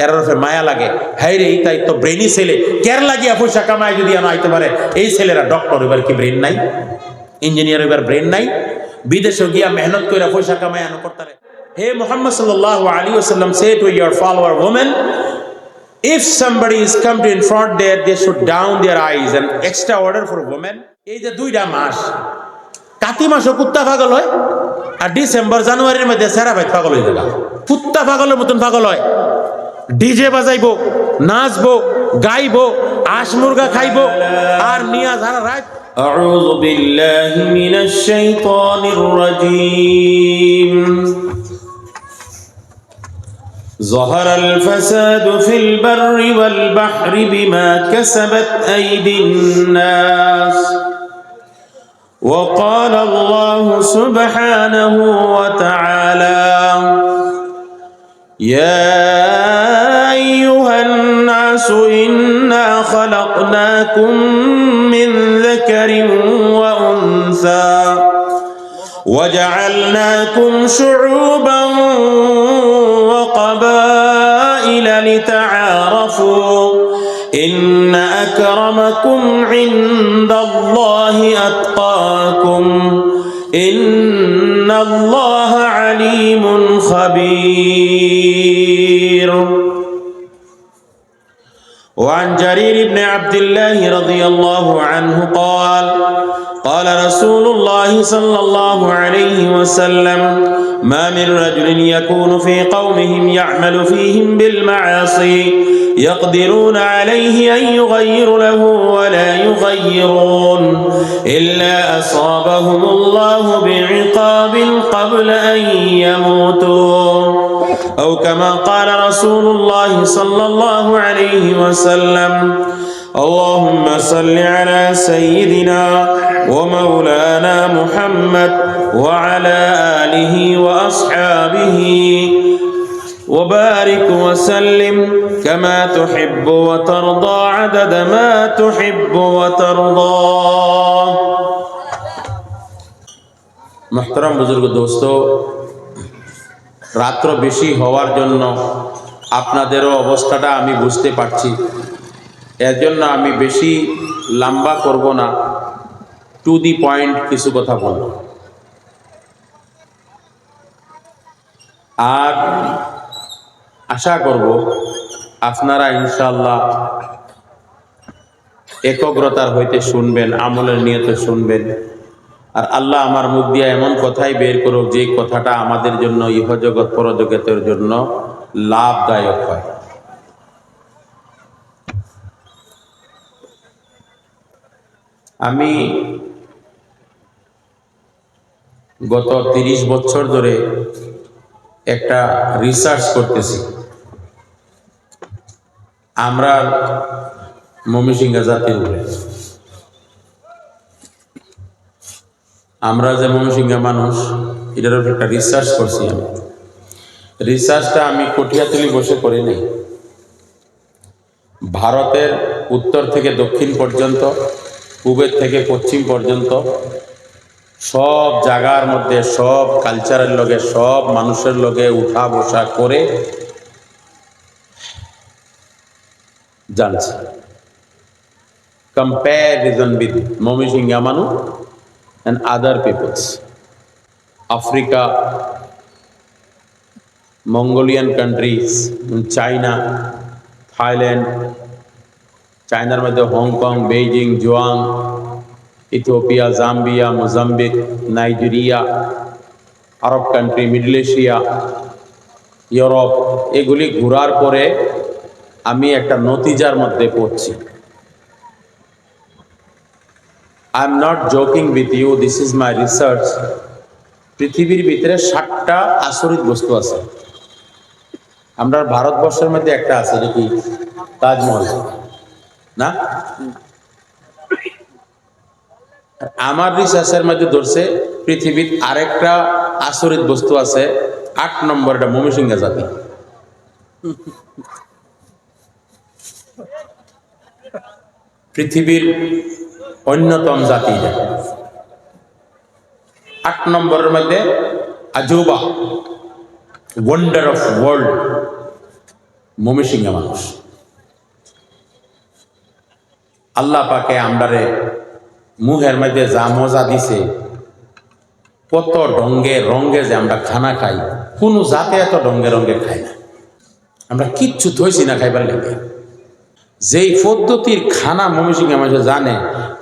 Error উপরে মায়া লাগে, high রে তাই তো ব্রেনই ছেলে, কেরালা গিয়া পয়সা কামায় যদি আইতে পারে, এই ছেলেরা ডক্টর এবার কি ব্রেন নাই, ইঞ্জিনিয়ার এবার ব্রেন নাই, বিদেশে গিয়া মেহনত করে পয়সা কামায় আনো করতে। Hey, Muhammad sallallahu alaihi wasallam say to your follower women, if somebody is come to in front there, they should down their eyes, and extra order for women. এই যে 2টা মাস, কাতি মাসও কুত্তা পাগল হয়, আর ডিসেম্বর জানুয়ারির মধ্যে সেরা ভাই পাগল হয়ে যাবে, কুত্তা পাগলের মতন পাগল হয়, ডিজে বাজাইবো, নাচবো, গাইবো, আশ মুরগা খাইবো, আর নিয়া যারা রাত। আউযু বিল্লাহি মিনাশ শাইতানির রাজীম। ظهر الفساد في البر والبحر بما كسبت أيدي الناس وقال الله سبحانه وتعالى يا أيها الناس إنا خلقناكم من ذكر وأنثى وجعلناكم شعوبا وقبائل لتعارفوا إن أكرمكم عند الله أتقاكم إن الله عليم خبير. وعن جرير بن عبد الله رضي الله عنه قال قال رسول الله صلى الله عليه وسلم ما من رجل يكون في قومهم يعمل فيهم بالمعاصي يقدرون عليه أن يغيروا له ولا يغيرون إلا أصابهم الله بعقاب قبل أن يموتوا أو كما قال رسول الله صلى الله عليه وسلم اللهم صل على سيدنا ومولانا محمد وعلى آله وأصحابه وبارك وسلم كما تحب وترضى عدد ما تحب وترضى. محترم बुजुर्ग दोस्तों, রাত্র বেশি হওয়ার জন্য আপনাদেরও অবস্থাটা আমি বুঝতে পারছি, এর জন্য আমি বেশি লম্বা করব না, টু দি পয়েন্ট কিছু কথা বলব। আর আশা করব আপনারা ইনশাআল্লাহ একগ্রতার হইতে শুনবেন, আমলের নিয়তে শুনবেন, আর আল্লাহ আমার মুখ দিয়ে এমন কথাই বের করুক যে কথাটা আমাদের জন্য ইহজগৎ পরজগতের জন্য লাভদায়ক হয়। আমি গত 30 বছর ধরে একটা রিসার্চ করতেছি। আমরা ময়মনসিংহ জাতির উপরে, আমরা যে ময়মনসিংহ মানুষ, এটার উপর একটা রিসার্চ করছি। আমি রিসার্চটা আমি কঠিয়াতলি বসে করি নাই, ভারতের উত্তর থেকে দক্ষিণ পর্যন্ত, পূবের থেকে পশ্চিম পর্যন্ত সব জায়গার মধ্যে সব কালচারের লগে সব মানুষের লগে উঠা বসা করে জানছি। কম্প্যারিজন উইথ ময়মনসিংহ মানুষ and other peoples, Africa, Mongolian countries, China, Thailand, চায়নার মধ্যে হংকং, বেইজিং, জুয়াং, Ethiopia, Zambia, Mozambique, Nigeria, Arab country, middle Asia, Europe, এগুলি ঘোরার পরে আমি একটা নতিজার মধ্যে পড়ছি। I am not joking with you, this is my research. পৃথিবীর ভিতরে 60টা আচরিত বস্তু আছে। আমরা ভারতবর্ষের মধ্যে একটা আছে, এটা কি তাজমহল না? আমার রিসার্চের মধ্যে ধরছে পৃথিবীর আরেকটা আচরিত বস্তু আছে, 8 নম্বর, এটা ময়মনসিংহ জাতি। পৃথিবীর অন্যতম জাতি, 8 নম্বরের মধ্যে আজুবা, ওয়ান্ডার অফ ওয়ার্ল্ড, ময়মনসিংহের মানুষ। আল্লাহ পাকে আমরারে মুহের মধ্যে যা মজা দিছে, কত ডঙ্গে রঙ্গে যে আমরা খানা খাই, কোনো জাতে এত ডঙ্গে রঙ্গে খাই না। আমরা কিচ্ছু থইছি না খাইবার লেগে। যেই পদ্ধতির খানা ময়মনসিংহের মানুষ জানে,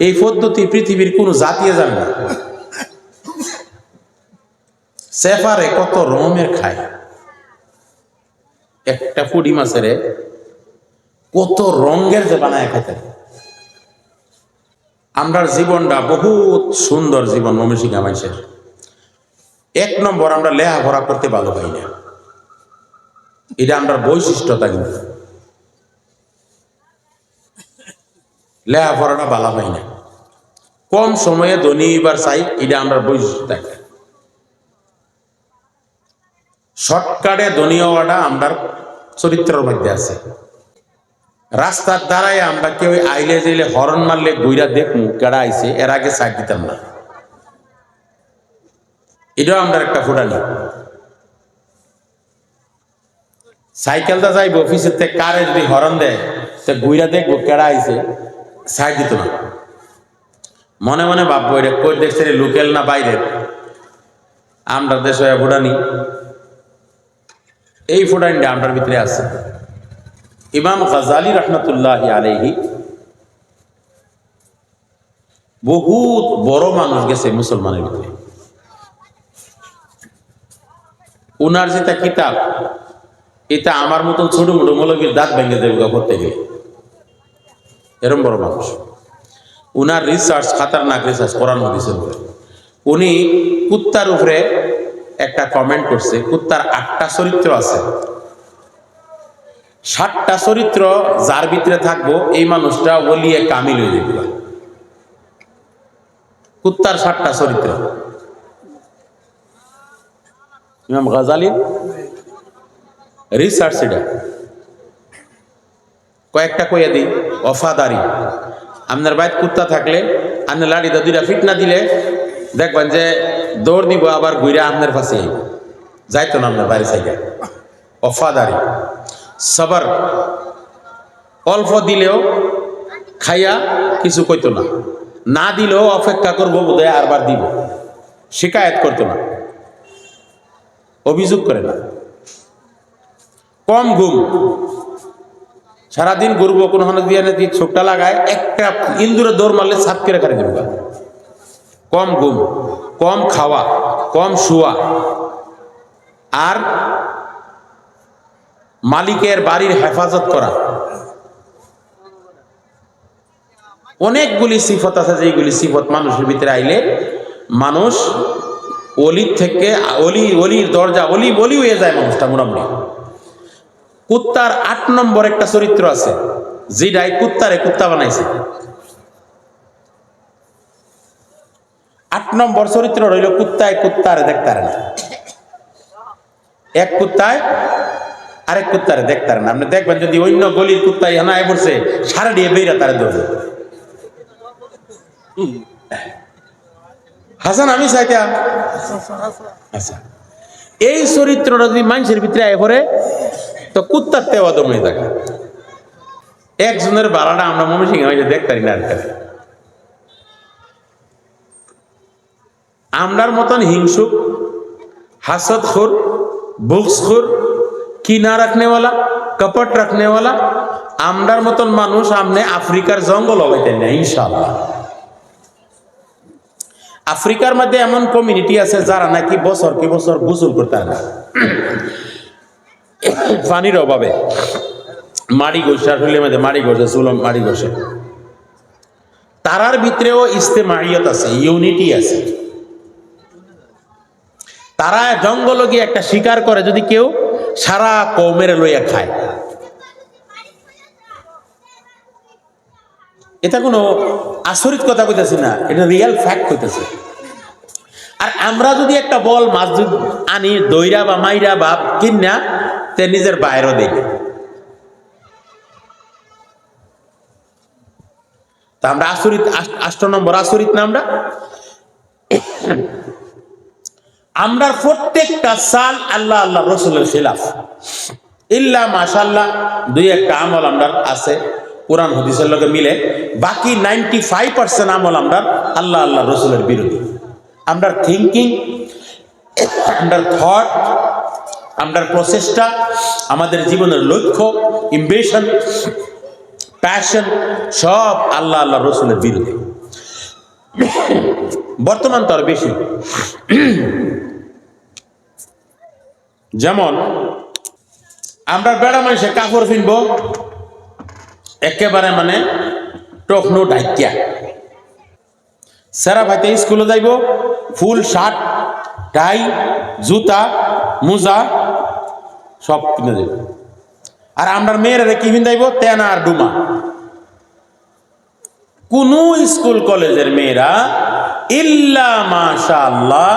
এই পদ্ধতি পৃথিবীর কোনো জাতীয় জানে না। সেফারে কত রকমের খায়, একটা পুডি মাছের কত রঙের যে বানায় খেতে। আমরার জীবনটা বহুত সুন্দর জীবন ময়মনসিংহ মানুষের। এক নম্বর, আমরা লেখাপড়া করতে ভালো পাই না, এটা আমরা বৈশিষ্ট্যতা। কিন্তু লেখাপড়াটা ভালো পাই না, কম সময়ে ধনী এবার চাই, এটা আমরা বৈশিষ্ট্য। শর্টকাটে ধনী হওয়াটা আমরা চরিত্রের মধ্যে আছে। রাস্তার দ্বারাই আমরা কেউ আইলে যাইলে হরন মারলে বইরা দেখমু কেডা আইছে, এর আগে সাইড দিতাম না, এটাও আমরা একটা ফুটানি। সাইকেলটা যাইব অফিসের থেকে, কারে যদি হরন দেয় সে বইরা দেখবো কেডা আইছে, সাইড দিত না। মনে মনে ভাববো এটা কই দেখছে লোকাল না বাইরের। আমরা দেশ হয়ে ফুটানি, এই ফুটানিটা আমরার ভিতরে আছে। ইমাম গাজালি রহমতুল্লাহি আলাইহি বহুত বড় মানুষ গেছে মুসলমানের ভিতরে। উনার যেটা কিতাব, এটা আমার মতন ছোট মোটো মৌলবীর দাঁত ভেঙে দেবে করতে গেলে, এরম বড় মানুষ। উনার রিসার্চ খাতারনাক রিসার্চ কোরআন হাদিসের উপরে। উনি কুত্তার উপরে একটা কমেন্ট করছে, কুত্তার 8টা চরিত্র আছে, 7টা চরিত্র যার ভিতরে থাকবো এই মানুষটা ওলিয়ে কামিল হয়ে যাবে। কুত্তার 7টা চরিত্র ইমাম গাজালির রিসার্চ। এটা কয়েকটা কইয়া দিই। ওফাদারি, আপনার বাইরে কুত্তা থাকলে আপনি লাড়িটা 2টা ফিট না দিলে দেখবেন যে দৌড় দিব, আবার ঘুরে আপনার পাশে যাইতো না আপনার বাইরে সাইডে। ওফাদারি। সবর, অল্প দিলেও খাইয়া কিছু কইতো না, না দিলেও অপেক্ষা করবো বোধহয় আরবার দিব, শিকায়ত করতো না, অভিযোগ করে না। কম ঘুম, সারাদিন ঘুরবো কোনো দিয়ে নাকি ছোটটা লাগায়, একটা ইন্দুরে দৌড় মারলে ছাপ করে কাটে দেবো। কম ঘুম, কম খাওয়া, কম শোয়া, আর মালিকের বাড়ির হেফাজত করা। অনেকগুলি সিফত আছে, যেগুলি সিফত মানুষের ভিতরে আইলে মানুষ অলির থেকে অলির দরজা অলি হয়ে যায় মানুষটা মোটামুটি। কুত্তার 8 নম্বর একটা চরিত্র আছে, যেটাই কুত্তারে কুত্তা বানাইছে। 8 নম্বর চরিত্র রইল কুত্তায় কুত্তারে দেখতারে না। এক কুত্তায় আরেক কুত্তারে দেখতারে না। আপনি দেখবেন যদি অন্য গলির কুত্তায় হানায় পড়ছে, সারা দিয়ে বেইরা তারে ধরবে। হাসান আমি চাইতা আচ্ছা, এই চরিত্রটা যদি মানুষের ভিতরে আয় পড়ে তো কুত্তার তেও দমে থাকে। একজনের বালাটা আমরা ময়মনসিংহে দেখতারি না। আমরার মতন হিংসুক, হাসদখোর, বুগসখোর, কিনা রাখনেওয়ালা, কপট রাখনেওয়ালা আমরার মতন মানুষ আমনে আফ্রিকার জঙ্গল হইতেন না ইনশাআল্লাহ। আফ্রিকার মধ্যে এমন কমিউনিটি আছে যারা নাকি বছর কি বছর গোসল করতে না, পানির অভাবে মাড়ি ঘষে, আসলে মধ্যে মাড়ি ঘষে, চুলম মাড়ি ঘষে। তারার ভিতরেও ইস্তেমাইয়ত আছে, ইউনিটি আছে। তারা জঙ্গল গিয়ে একটা শিকার করে, যদি কেউ সারা কওমের লইয়া খায়। এটা কোনো আচরিত কথা কইতেছি না, এটা রিয়েল ফ্যাক্ট কইতেছে। আর আমরা যদি একটা বল মাছ আনি দইরা বা মাইরা বা কিনা, তে নিজের বাইরেও দেই। তা আমরা আচরিত, 8 নম্বর আচরিত না আমরা। আমরা প্রত্যেকটা সাল আল্লাহ আল্লাহ রসুলের খিলাফ। ইল্লা মাশাআল্লাহ দুই একটা আমল আমরা আছে কোরআন হাদিসের লগে মিলে, বাকি 95% আমল আমরা আল্লাহ আল্লাহ রসুলের বিরোধী। আমরা থিঙ্কিং, আমরা থট, আমরা প্রচেষ্টা, আমাদের জীবনের লক্ষ্য, ইমবিশন, প্যাশন সব আল্লাহ আল্লাহ রসুলের বিরোধী। বর্তমান তো আর বেশি। যেমন আমরা বেড়া মানুষে কাপড় কিনবো একেবারে মানে টকনো ঢাকিয়া, সেরা ভাইতে স্কুলে যাইব ফুল শার্ট টাই জুতা মোজা সব কিনে দেব। আর আমরা মেয়েরা কি কিনে যাইব তেনা আর ডুমা। কোন স্কুল কলেজের মেয়েরা ইল্লা মাশাআল্লাহ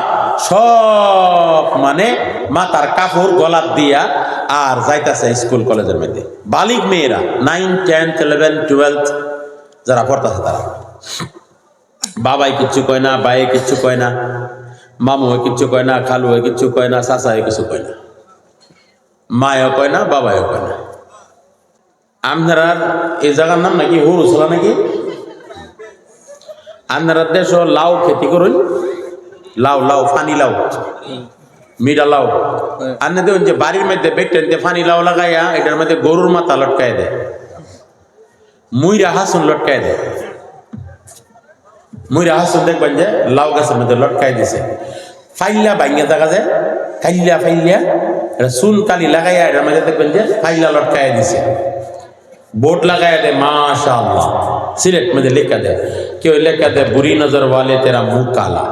সব মানে মাথার কাপড় গলাত দিয়া আর যাইতাছে স্কুল কলেজের মধ্যে। বালিক মেয়েরা 9, 10, 11, 12 যারা পড়তেছে তারা বাবাই কিচ্ছু কয় না, ভাই কিচ্ছু কয় না, মামু কিচ্ছু কয় না, খালু কিচ্ছু কয় না, চাচা কিছু কয় না, মায়ও কয় না, বাবাও কয় না। আপনারা এই জায়গার নাম নাকি হরুসলা নাকি? আপনারা দেশ লাউ খেতি করুন, লাউ লাউ ফানি লাউ মিডা লাউ। আপনি দেখুন যে বাড়ির মধ্যে বেটেন ফানি লাউ লাগাইয়া এটার মধ্যে গরুর মাথা লটকায় দেয়, মুইরা হাসুন লটকায় দেয়। মুইরা হাসুন দেখবেন যে লাউ গাছের মধ্যে লটকায় দিছে, ফাইল্লা ভাঙ্গা দেখা যায়, কাইল্লা ফাইল্লা এটা চুন কালি লাগাইয়া এটার মধ্যে দেখবেন যে ফাইল্লা লটকায় দিছে। বোর্ড লাগাইয়া দেয় মাশাআল্লাহ, সিলেট মধ্যে লেখা দেয়, কেউ লেখা দেয় বুড়ি নজর ওয়ালে তেরা মুখ কালা।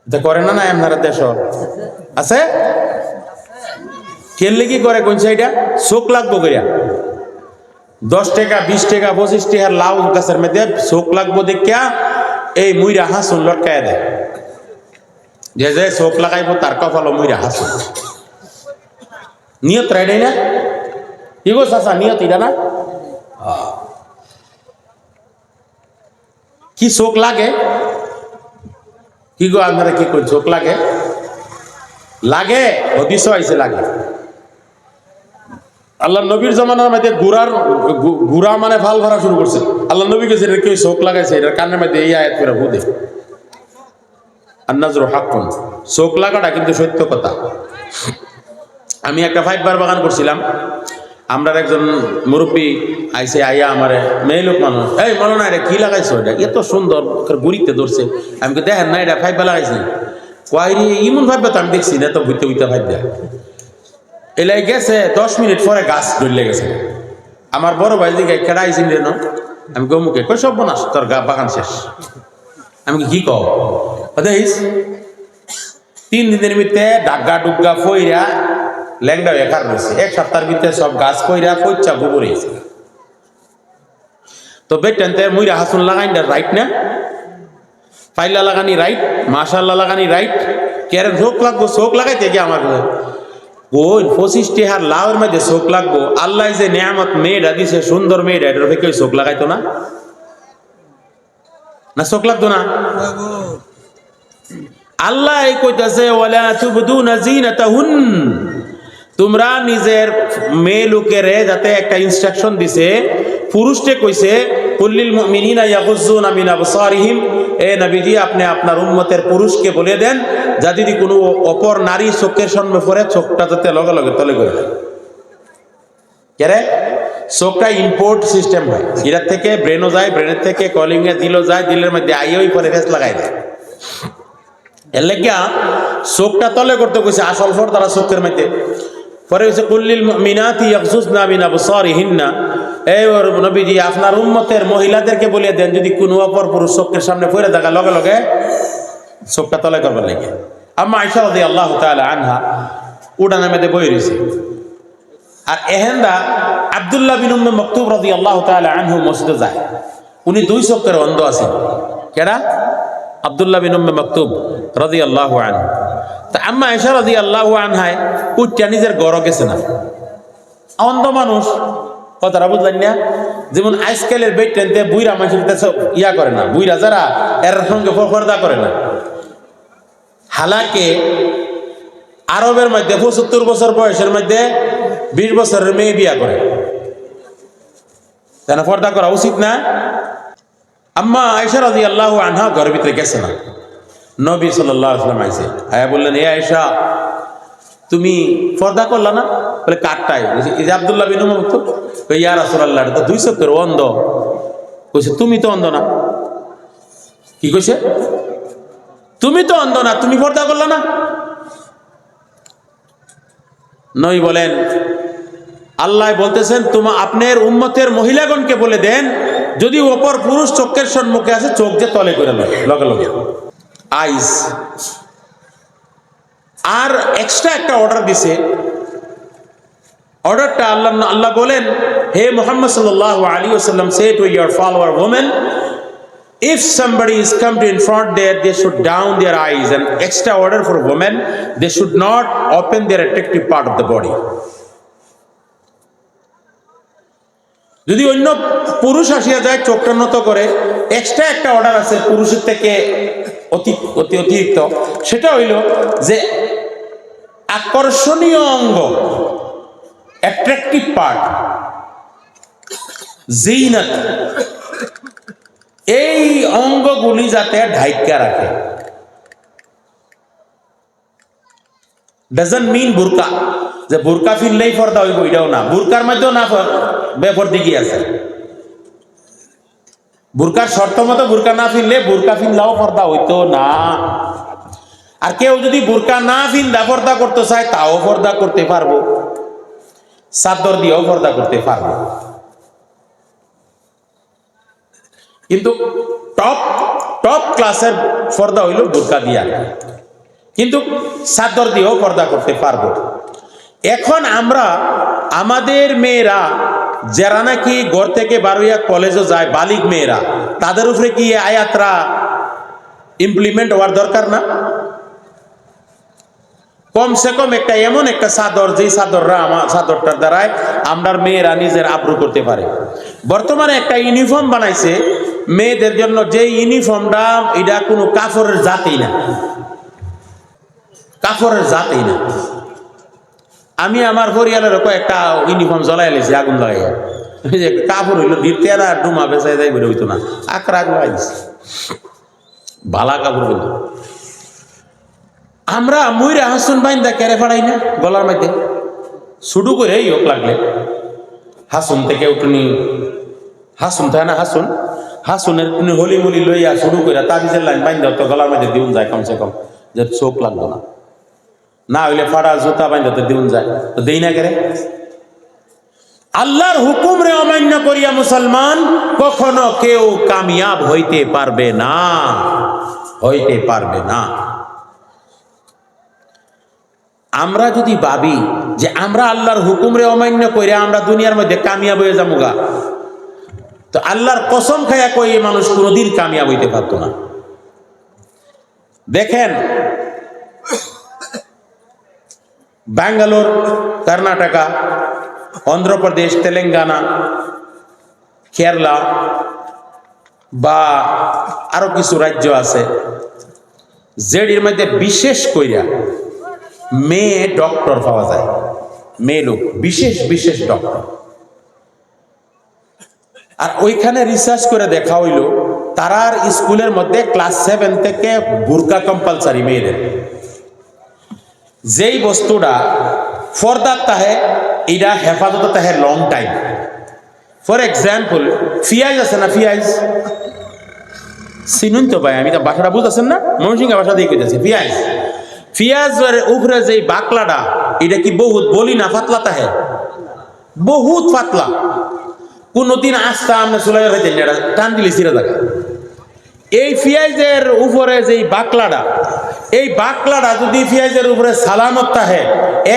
এটা করে না? না আপনারা দেশ আছে কেলে কি করে কোন সাইডা চোখ লাগবো করিয়া 10 টাকা 20 টাকা 25 টাকার লাউ গাছের মধ্যে চোখ লাগবো দেখিয়া এই মুইরা হাসুন লটকায় দেয়। যে যে চোখ লাগাইবো তার কপাল মুইরা হাসুন। নিয়ত রাইডাই না কি গো চাচা, নিয়ত এটা না? কি চোখ লাগে কি গো আপনারা কি করেন? চোখ লাগে লাগে হদিস আইছে লাগে। আল্লাহ নবীর জমানার মধ্যে গুড়া মানে ভাল ভরা শুরু করছে। আল্লাহ নবী কেছে এটা কেউ চোখ লাগাইছে, এটার কানের মধ্যে এই আয়াত করে হুদে আন্নাজরু হাক্কুন। চোখ লাগাটা কিন্তু সত্য কথা। আমি একটা 5 বার বাগান করছিলাম, আমরা একজন মুরব্বী আইসে আইয়া আমার মেয়ে লোক মানুষ, এই বলো না এটা কি লাগাইছো, এটা এত সুন্দর গুড়িতে ধরছে। আমি দেখেন না এটা 5 বার লাগাইছি, কয়রি ইমন 5 বার তো আমি দেখছি না, তো ঘুরতে ঘুরতে 5 বার এলাই গেছে। 10 মিনিট পরে গাছ ধরলে গেছে। আমার বড় ভাই দিকে কেডা আইসিন রে না, আমি গমুকে কই সব বনাস তোর বাগান শেষ। আমি কি কও দেখিস 3 দিনের ভিতরে ডাগা ডুগা ফইরা ল্যাংডা বেকার রয়েছে। 1 সপ্তাহের ভিতরে সব গাছ কইরা পইচা গোবর হয়েছে। তো বেটেনতে মুইরা হাসুন লাগাই রাইট না, পাইলা লাগানি রাইট, মাশাআল্লাহ লাগানি রাইট। কেরে চোখ লাগবো, চোখ লাগাইতে গিয়ে আমার ওই 25 টাকার লাউর মধ্যে চোখ লাগবো। আল্লাহ যে নিয়ামত মেয়েটা দিছে, সুন্দর মেয়েটা, এটার থেকে চোখ লাগাইতো না? না চোখ লাগতো না? আল্লাহ কইতাছে ওয়ালা তুবদুনা জিনাতাহুন, তোমরা নিজের মেয়ে লোকেরে যাতে একটা ইনস্ট্রাকশন দিছে, পুরুষকে কইছে কুল্লিল মুমিনিনা ইয়াগুযুনা মিন আবসারিহিম, এ নবীজি আপনি আপনার উম্মতের পুরুষকে বলে দেন যদি কোনো অপর নারী চোখের সামনে পড়ে চোখটা যাতে লগে লগে তলে করে দেয়। কেরে চোখটা ইম্পোর্ট সিস্টেম হয়, এটার থেকে ব্রেনও যায়, ব্রেনের থেকে কলিং এ দিলও যায়, দিলের মধ্যে আইওই পরে ফেস লাগাই দেয়। এর লেগিয়া চোখটা তলে করতে কইছে আসল ফর তারা চোখের মধ্যে পরে হচ্ছে কুল্লিল মুমিনাতি ইয়াগযুজনা মিন আবসারিহিন্না, এই ওর নবীজি আপনার উম্মতের মহিলাদেরকে বলে দেন যদি কোনো অপর পুরুষ চোখের সামনে পড়ে থাকা লগে লগে চোখটা তলে করবার লাগে। আম্মা আয়েশা রাদিয়াল্লাহু তাআলা আনহা উড়ানের মধ্যে বই রয়েছে। আর এহেন্দা আব্দুল্লাহ বিন উম্মে মাকতুম রাদিয়াল্লাহু তাআলা আনহু মসজিদে যায়। উনি 2 চোখের অন্ধ আছেন। কেডা? আব্দুল্লাহ বিন উম্মে মাকতুম রাদিয়াল্লাহু আনহু। তা আম্মা আয়েশা রাদিয়াল্লাহু আনহায় উঠটা নিজের ঘর গেছে না, অন্ধ মানুষ, কথাটা বুঝলেন না? যেমন আজকালের বেড টেনতে বুইরা মানুষের ইয়া করে না, বুইরা যারা এর সঙ্গে পর্দা করে না। হালাকে আরবের মধ্যে ৭৫ বছর বয়সের মধ্যে 20 বছরের মেয়ে বিয়া করে, তাই না? পর্দা করা উচিত না? আম্মা আয়েশা রাদিয়াল্লাহু আনহা ঘরের ভিতরে গেছে না, নবী সাল্লাল্লাহু আলাইহি ওয়াসাল্লাম আইছে, আয়া বললেন, এ আয়েশা তুমি পর্দা করলা না? বলে কাটটাই? এই যে আব্দুল্লাহ বিন উমর তো, ইয়া রাসূলুল্লাহ এটা তো 2 চোখের অন্ধ। কইছে তুমি তো অন্ধ না। কি কইছে? তুমি তো অন্ধ না, তুমি পর্দা করলা না? নবী বলেন, আল্লাহ বলতেছেন তোমার আপনার উম্মতের মহিলাগণকে বলে দেন, যদি অপর পুরুষ চোখের সম্মুখে আসে চোখ যে তলে করে লয় লগে লগে আইস। আর এক্সট্রা একটা অর্ডার দিছে, অর্ডারটা আল্লাহ বলেন, হে মুহাম্মদ সাল্লাল্লাহু আলাইহি ওয়াসাল্লাম, say to your follower women, if somebody is come to in front there, they should down their eyes. And extra order for women, they should not open their attractive part of the body. যদি অন্য পুরুষ আসিয়া যায় চোখটা নত করে, extra একটা order আছে পুরুষের থেকে অতিরিক্ত, সেটা হইল যে আকর্ষণীয় অঙ্গ, অ্যাট্রাকটিভ পার্ট, জিনাত, এই অঙ্গগুলি যাতে ঢাইকা রাখে। ডাজন্ট মিন বুরকা, যে বুরকা ফিরলেই পর্দা হইব, এটাও না। বুরকার মধ্যেও না বেপরদি কি আছে? বুরকার শর্ত মতো বুরকা না ফিরলে বুরকা ফিরলাও পর্দা হইতো না। আর কেউ যদি বুরকা না ফিন্দা পর্দা করতে চায়, তাও পর্দা করতে পারবো, চাদর দিয়েও পর্দা করতে পারবো। কিন্তু টপ ক্লাসের পর্দা হইল বুরকা দিয়া, কিন্তু চাদর দিয়েও পর্দা করতে পারবো। এখন আমরা আমাদের মেয়েরা যারা নাকি ঘর থেকে বারোইয়া কলেজে যায়, বালিগ মেয়েরা, তাদের উপরে কি আয়াতরা ইমপ্লিমেন্ট হওয়ার দরকার না? কমসে কম একটা এমন একটা চাদর, যেই চাদরটার দ্বারাই আমরা মেয়েরা নিজের আব্রু করতে পারে। বর্তমানে একটা ইউনিফর্ম বানাইছে মেয়েদের জন্য, যে ইউনিফর্মটা এটা কোনো কাপড়ের জাতেই না, কাপড়ের জাতেই না। আমি আমার পরিয়ালের একটা ইউনিফর্ম জ্বলাই লেছি আগুন লাগাইয়া, কাপড় হইলো দিতে আর ডুমা বেচাই যাই বেরো হইতো না, আকরা আগুন লাগাইছি, ভালা কাপড় হইল। আমরা ময়রা হাসুন বাইন্দা কেড়ে ফাড়াই না গলার মধ্যে, শুরু করে হোক লাগলে হাসুন থেকে উঠুনি, হাসুন থাকে না, হাসুনের হলি মুলি লইয়া শুরু করে তাবিজের লাইন বাইন্দা তো গলার মধ্যে দিউন যায়, কমসে কম যে চোখ লাগতো না, না হইলে ফাড়া জুতা বাইন্দা তো দিউন যায়, তো দেই না কেড়ে। আল্লাহর হুকুম রে অমান্য করিয়া মুসলমান কখনো কেউ কামিয়াব হইতে পারবে না, হইতে পারবে না। আমরা যদি ভাবি যে আমরা আল্লাহর হুকুম রে অমান্য কইরা আমরা দুনিয়ার মধ্যে কামিয়াব হয়ে যামুগা, তো আল্লাহর কসম খায়া কই এই মানুষ কোনোদিন কামিয়াব হইতে পারতো না। দেখেন ব্যাঙ্গালোর, কর্ণাটকা, অন্ধ্রপ্রদেশ, তেলেঙ্গানা, কেরালা বা আরো কিছু রাজ্য আছে যেটির মধ্যে বিশেষ কইরা মেয়ে ডক্টর পাওয়া যায়, মেয়ে লোক, বিশেষ বিশেষ ডক্টর। আর ওইখানে রিসার্চ করে দেখা হইল তারার স্কুলের মধ্যে ক্লাস 7 থেকে বুরকা কম্পালসারি মেয়েদের। যেই বস্তুটা ফরদার তাহে, এটা হেফাজত তাহে long time. For example, Fiaz আছে না, ফিয়াজ চিনুন তো ভাই, আমি তো বাসাটা বুঝতেছেন না, ময়মনসিংহ ভাষা দিয়ে কইতেছি। পিঁয়াজের উপরে যে বাকলাটা, এটা কি বহুত বলি না পাতলা তাহে, বহুত পাতলা, কোনদিন আস্তা আমরা চলে হইতে টান দিলে ছিঁড়ে থাকে। এই পেঁয়াজের উপরে যে বাকলাটা, এই বাকলাটা যদি পেঁয়াজের উপরে সালামত তাহে,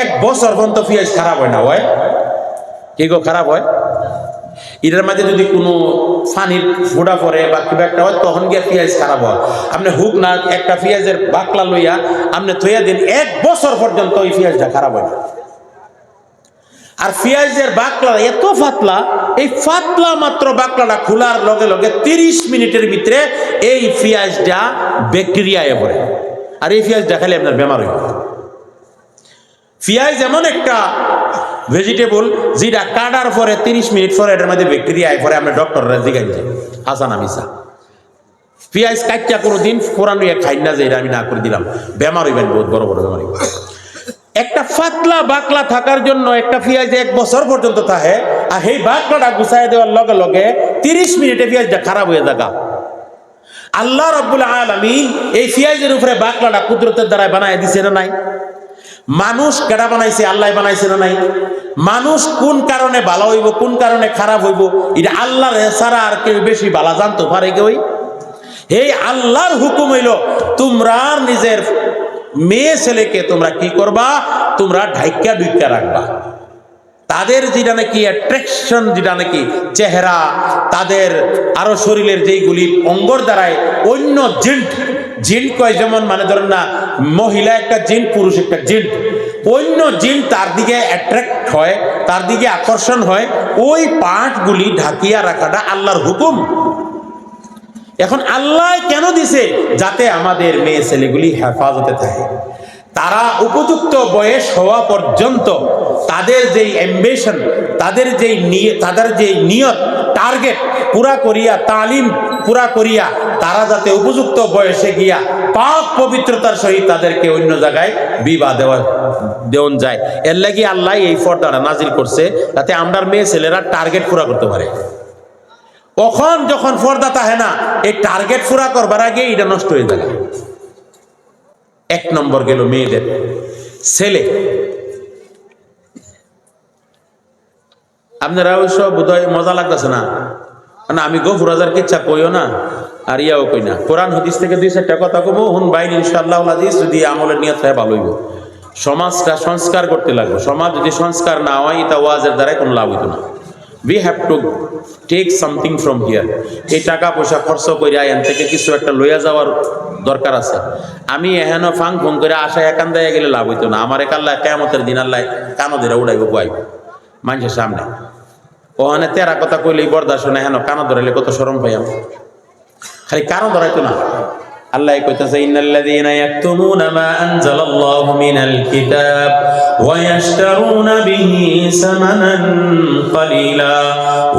1 বছর পর্যন্ত পেঁয়াজ খারাপ হয় না। হয় কি গো, খারাপ হয়? এটার মাঝে যদি কোনো পানির ফোঁটা পড়ে বা কিবা একটা হয়, তখন গিয়ে পেঁয়াজ খারাপ হয়। আপনি হুক না একটা পেঁয়াজের বাকলা লইয়া আপনি থইয়া দিন, 1 বছর পর্যন্ত ওই পেঁয়াজটা খারাপ হয় না। আর পেঁয়াজের বাকলা এত পাতলা, এই পাতলা মাত্র বাকলাটা খোলার লগে লগে 30 মিনিটের ভিতরে এই পেঁয়াজটা ব্যাকটেরিয়ায় পড়ে, আর এই পেঁয়াজটা খাইলে আপনার বেমার হইবে। পেঁয়াজ এমন একটা ভেজিটেবল যেটা কাটার পরে 30 মিনিট পরে এটার মধ্যে ব্যাকটেরিয়া আয় পরে আমরা ডক্টররা জিজ্ঞাসা যাই হাসান আমিসা পেঁয়াজ কাটটা কোনোদিন ফোরান খাই না যে এটা আমি না করে দিলাম, বেমার হইবেন, বহুত বড় বড় বেমার হইবেন। একটা পাতলা বাকলা থাকার জন্য একটা পেঁয়াজ 1 বছর পর্যন্ত থাকে, আর সেই বাকলাটা গুছাই দেওয়ার লগে লগে 30 মিনিটে পেঁয়াজটা খারাপ হয়ে থাকা। আল্লাহ রাব্বুল আলামিন এই পেঁয়াজের উপরে বাকলাটা কুদরতের দ্বারা বানায় দিছে না নাই? মানুষ কেডা বানাইছে? আল্লাহ বানাইছে না নাই? মানুষ কোন কারণে ভালো হইব, কোন কারণে খারাপ হইব, এটা আল্লাহর ছাড়া আর কেউ বেশি ভালো জানতে পারে কেউ? এই আল্লাহর হুকুম হইল তোমরা নিজের মেয়ে ছেলেকে তোমরা কি করবা, তোমরা ঢাইকা ডুইকা রাখবা। তাদের যেটা নাকি অ্যাট্রাকশন, যেটা নাকি চেহারা, তাদের আরো শরীরের যেইগুলি অঙ্গর দ্বারায় অন্য জিন কয়, যেমন মানে ধরেন না মহিলা একটা জিন, পুরুষ একটা জিন, অন্য জিন তার দিকে অ্যাট্রাক্ট হয়, তার দিকে আকর্ষণ হয়, ওই পার্টগুলি ঢাকিয়া রাখাটা আল্লাহর হুকুম। এখন আল্লাহ কেন দিছে? যাতে আমাদের মেয়ে ছেলেগুলি হেফাজতে থাকে, তারা উপযুক্ত বয়স হওয়া পর্যন্ত তাদের যেই অ্যাম্বিশন, তাদের যেই নিয়ত, টার্গেট পুরা করিয়া, তালিম পুরা করিয়া তারা যাতে উপযুক্ত বয়সে গিয়া পাক পবিত্রতার সহিত তাদেরকে অন্য জায়গায় বিবাহ দেওয়া যায়। এর লাগি আল্লাহ এই পর্দাটা নাজিল করছে, যাতে আমরা মেয়ে ছেলেরা টার্গেট পুরা করতে পারে। কখন যখন পর্দা থাকে না, এই টার্গেট পুরা করবার আগে এটা নষ্ট হয়ে যায়। 1 নম্বর গেল মেয়েদের। ছেলে আপনারা অবশ্য বোধহয় মজা লাগতেছে না, না আমি গফুরাজার কিচ্ছা কইও না আর ইয়াও কই না, কোরআন হাদিস থেকে 2-4টা কথা কমো হুন বাইন ইনশাআল্লাহ হাদিস যদি আমলের নিয়ত হয় ভালো হইব। সমাজটা সংস্কার করতে লাগবে। সমাজ যদি সংস্কার না হয়, তা ওয়াজের দ্বারাই কোনো লাভ হইতো না। We have to take something from here. এই টাকা পয়সা খরচ করে এখান থেকে কিছু একটা লইয়া যাওয়ার দরকার আছে। আমি এহেন ফাং ফোন করে আশায় একান দেয়া গেলে লাভ হইতো না। আমার একাল্লাহ কিয়ামতের দিন আল্লাহ কানো ধরে উড়াইব গুয়াইব মানুষের সামনে। ওখানে তেরা কথা কইলেই বরদাস্ত না, হেন কানো ধরাইলে কত শরম পাই আমি। খালি কানো ধরাইতো না। আল্লাহ কইতাছে ইন্নাল্লাযীনা ইয়াকতুমুনা মা আনজালাল্লাহু মিনাল কিতাব ওয়া ইয়াশতারুনা বিহি সামানান ক্বালিলা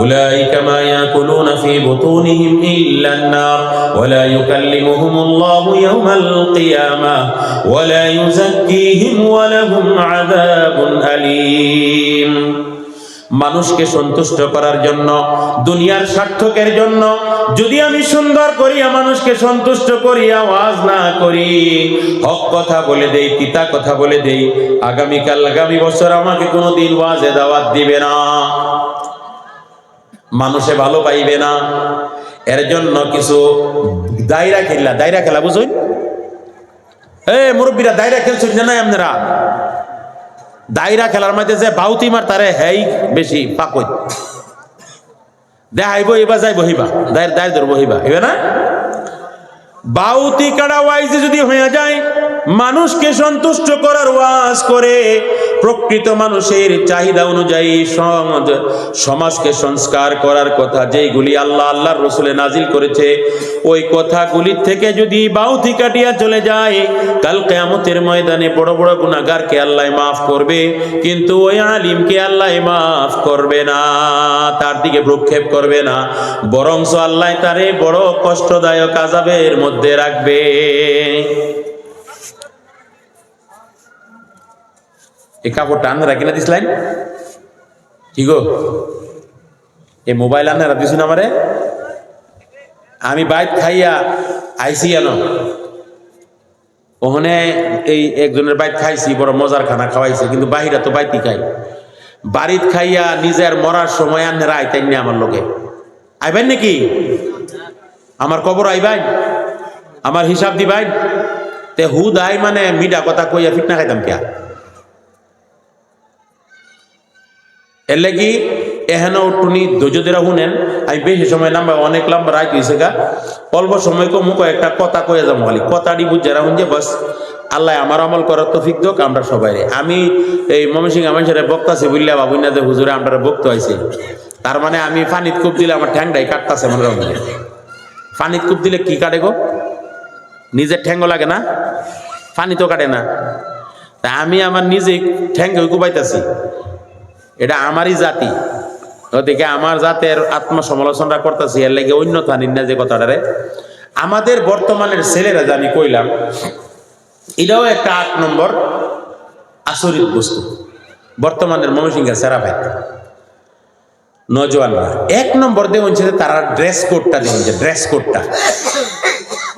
উলাইকা মা ইয়াকুলুনা ফি বুতুনিহিম ইল্লান নার ওয়া লা ইউকাল্লিমুহুমুল্লাহু ইয়াওমাল কিয়ামাহ ওয়া লা ইউযাক্কিহিম ওয়া লাহুম আযাবুন আলীম। মানুষকে সন্তুষ্ট করার জন্য, দুনিয়ার সার্থকের জন্য যদি আমি সুন্দর করিয়া মানুষকে সন্তুষ্ট করিয়া ওয়াজ না করি, হক কথা বলে দেই, তিতা কথা বলে দেই, আগামী বছর আমাকে কোনোদিন ওয়াজে দাওয়াত দিবে না, মানুষে ভালো পাইবে না। এর জন্য কিছু দায়রা খেলা বুঝুন। মুরব্বীরা দায়রা খেলছেন না আপনারা? দায়রা খেলার মধ্যে যে বাউতি মার তারে হেই বেশি পাকই দেখাইব, এবার যাই বহিবা দায়ের ধর বহিবা এবার না। বাউতি কাড়া ওয়াইজে যদি হয়ে যায়, মানুষকে সন্তুষ্ট করার ওয়াজ করে, প্রকৃত মানুষের চাহিদা অনুযায়ী সমাজকে সংস্কার করার কথা যেইগুলি আল্লাহর রাসূলে নাজিল করেছে, ওই কথাগুলির থেকে যদি বাউতি কাটিয়া চলে যায়, কাল কিয়ামতের ময়দানে বড় বড় গুনাহগারকে আল্লাহ মাফ করবে, কিন্তু ওই আলিমকে আল্লাহ মাফ করবে না, তার দিকে ভ্রুক্ষেপ করবে না, বরঞ্চ আল্লাহ তারে বড় কষ্টদায়ক আযাবের মধ্যে রাখবে। এই কাপড়টা আন্না রাখি না দিসলেন কি গো? এই মোবাইল আন্না দিছুন আমারে। আমি বাইত খাইয়া আইসি আনো, ওখানে এই একজনের বাইত খাইছি, বড় মজার খানা খাওয়াইছে, কিন্তু বাহিরা তো বাইতি খাই। বাড়িত খাইয়া নিজের মরার সময় আন্নারা আইতেন না আমার লোকে। আইবেন নাকি? আমার কবর আইবেন, আমার হিসাব দিবেন। তে হুদ আই মানে মিডা কথা কইয়া ফিটনা খাইতাম কে? এর লাগি এহেন টুনি ধৈর্যদেরা শুনেন। আমি বেশি সময় লম্বা, অনেক লম্বা রায় হয়েছে গা, অল্প সময় কম একটা কথা কয়ে যাবো, খালি কথাটি বুঝারা শুনছে বাস। আল্লাহ আমার আমল করার তৌফিক দোক আমরা সবাই। আমি এই ময়মনসিংহ মানুষের বক্তাছি বুঝলে ভাবুই না যে হুজুরে আমরা বক্ত আইছি, তার মানে আমি পানিত কূপ দিলে আমার ঠ্যাংটাই কাটতেছে মনে হয়। পানিত কূপ দিলে কি কাটে গো? নিজের ঠ্যাঙ্গ লাগে না? পানি তো কাটে না। তা আমি আমার নিজে ঠ্যাঙ্গে কুবাইতেছি, এটা আমারই জাতি, ওদিকে আমার জাতের আত্মসমালোচনা করতেছি, এর লাগে অন্যথা নিন্না যে কথাটারে আমাদের বর্তমানের ছেলেরা যে আমি কইলাম, এটাও একটা 8 নম্বর আসরিত বস্তু। বর্তমানের ময়মনসিংহের সেরা ভাই নজওয়ানরা 1 নম্বর দিয়ে হচ্ছে তারা ড্রেস কোডটা দেখুন, যে ড্রেস কোডটা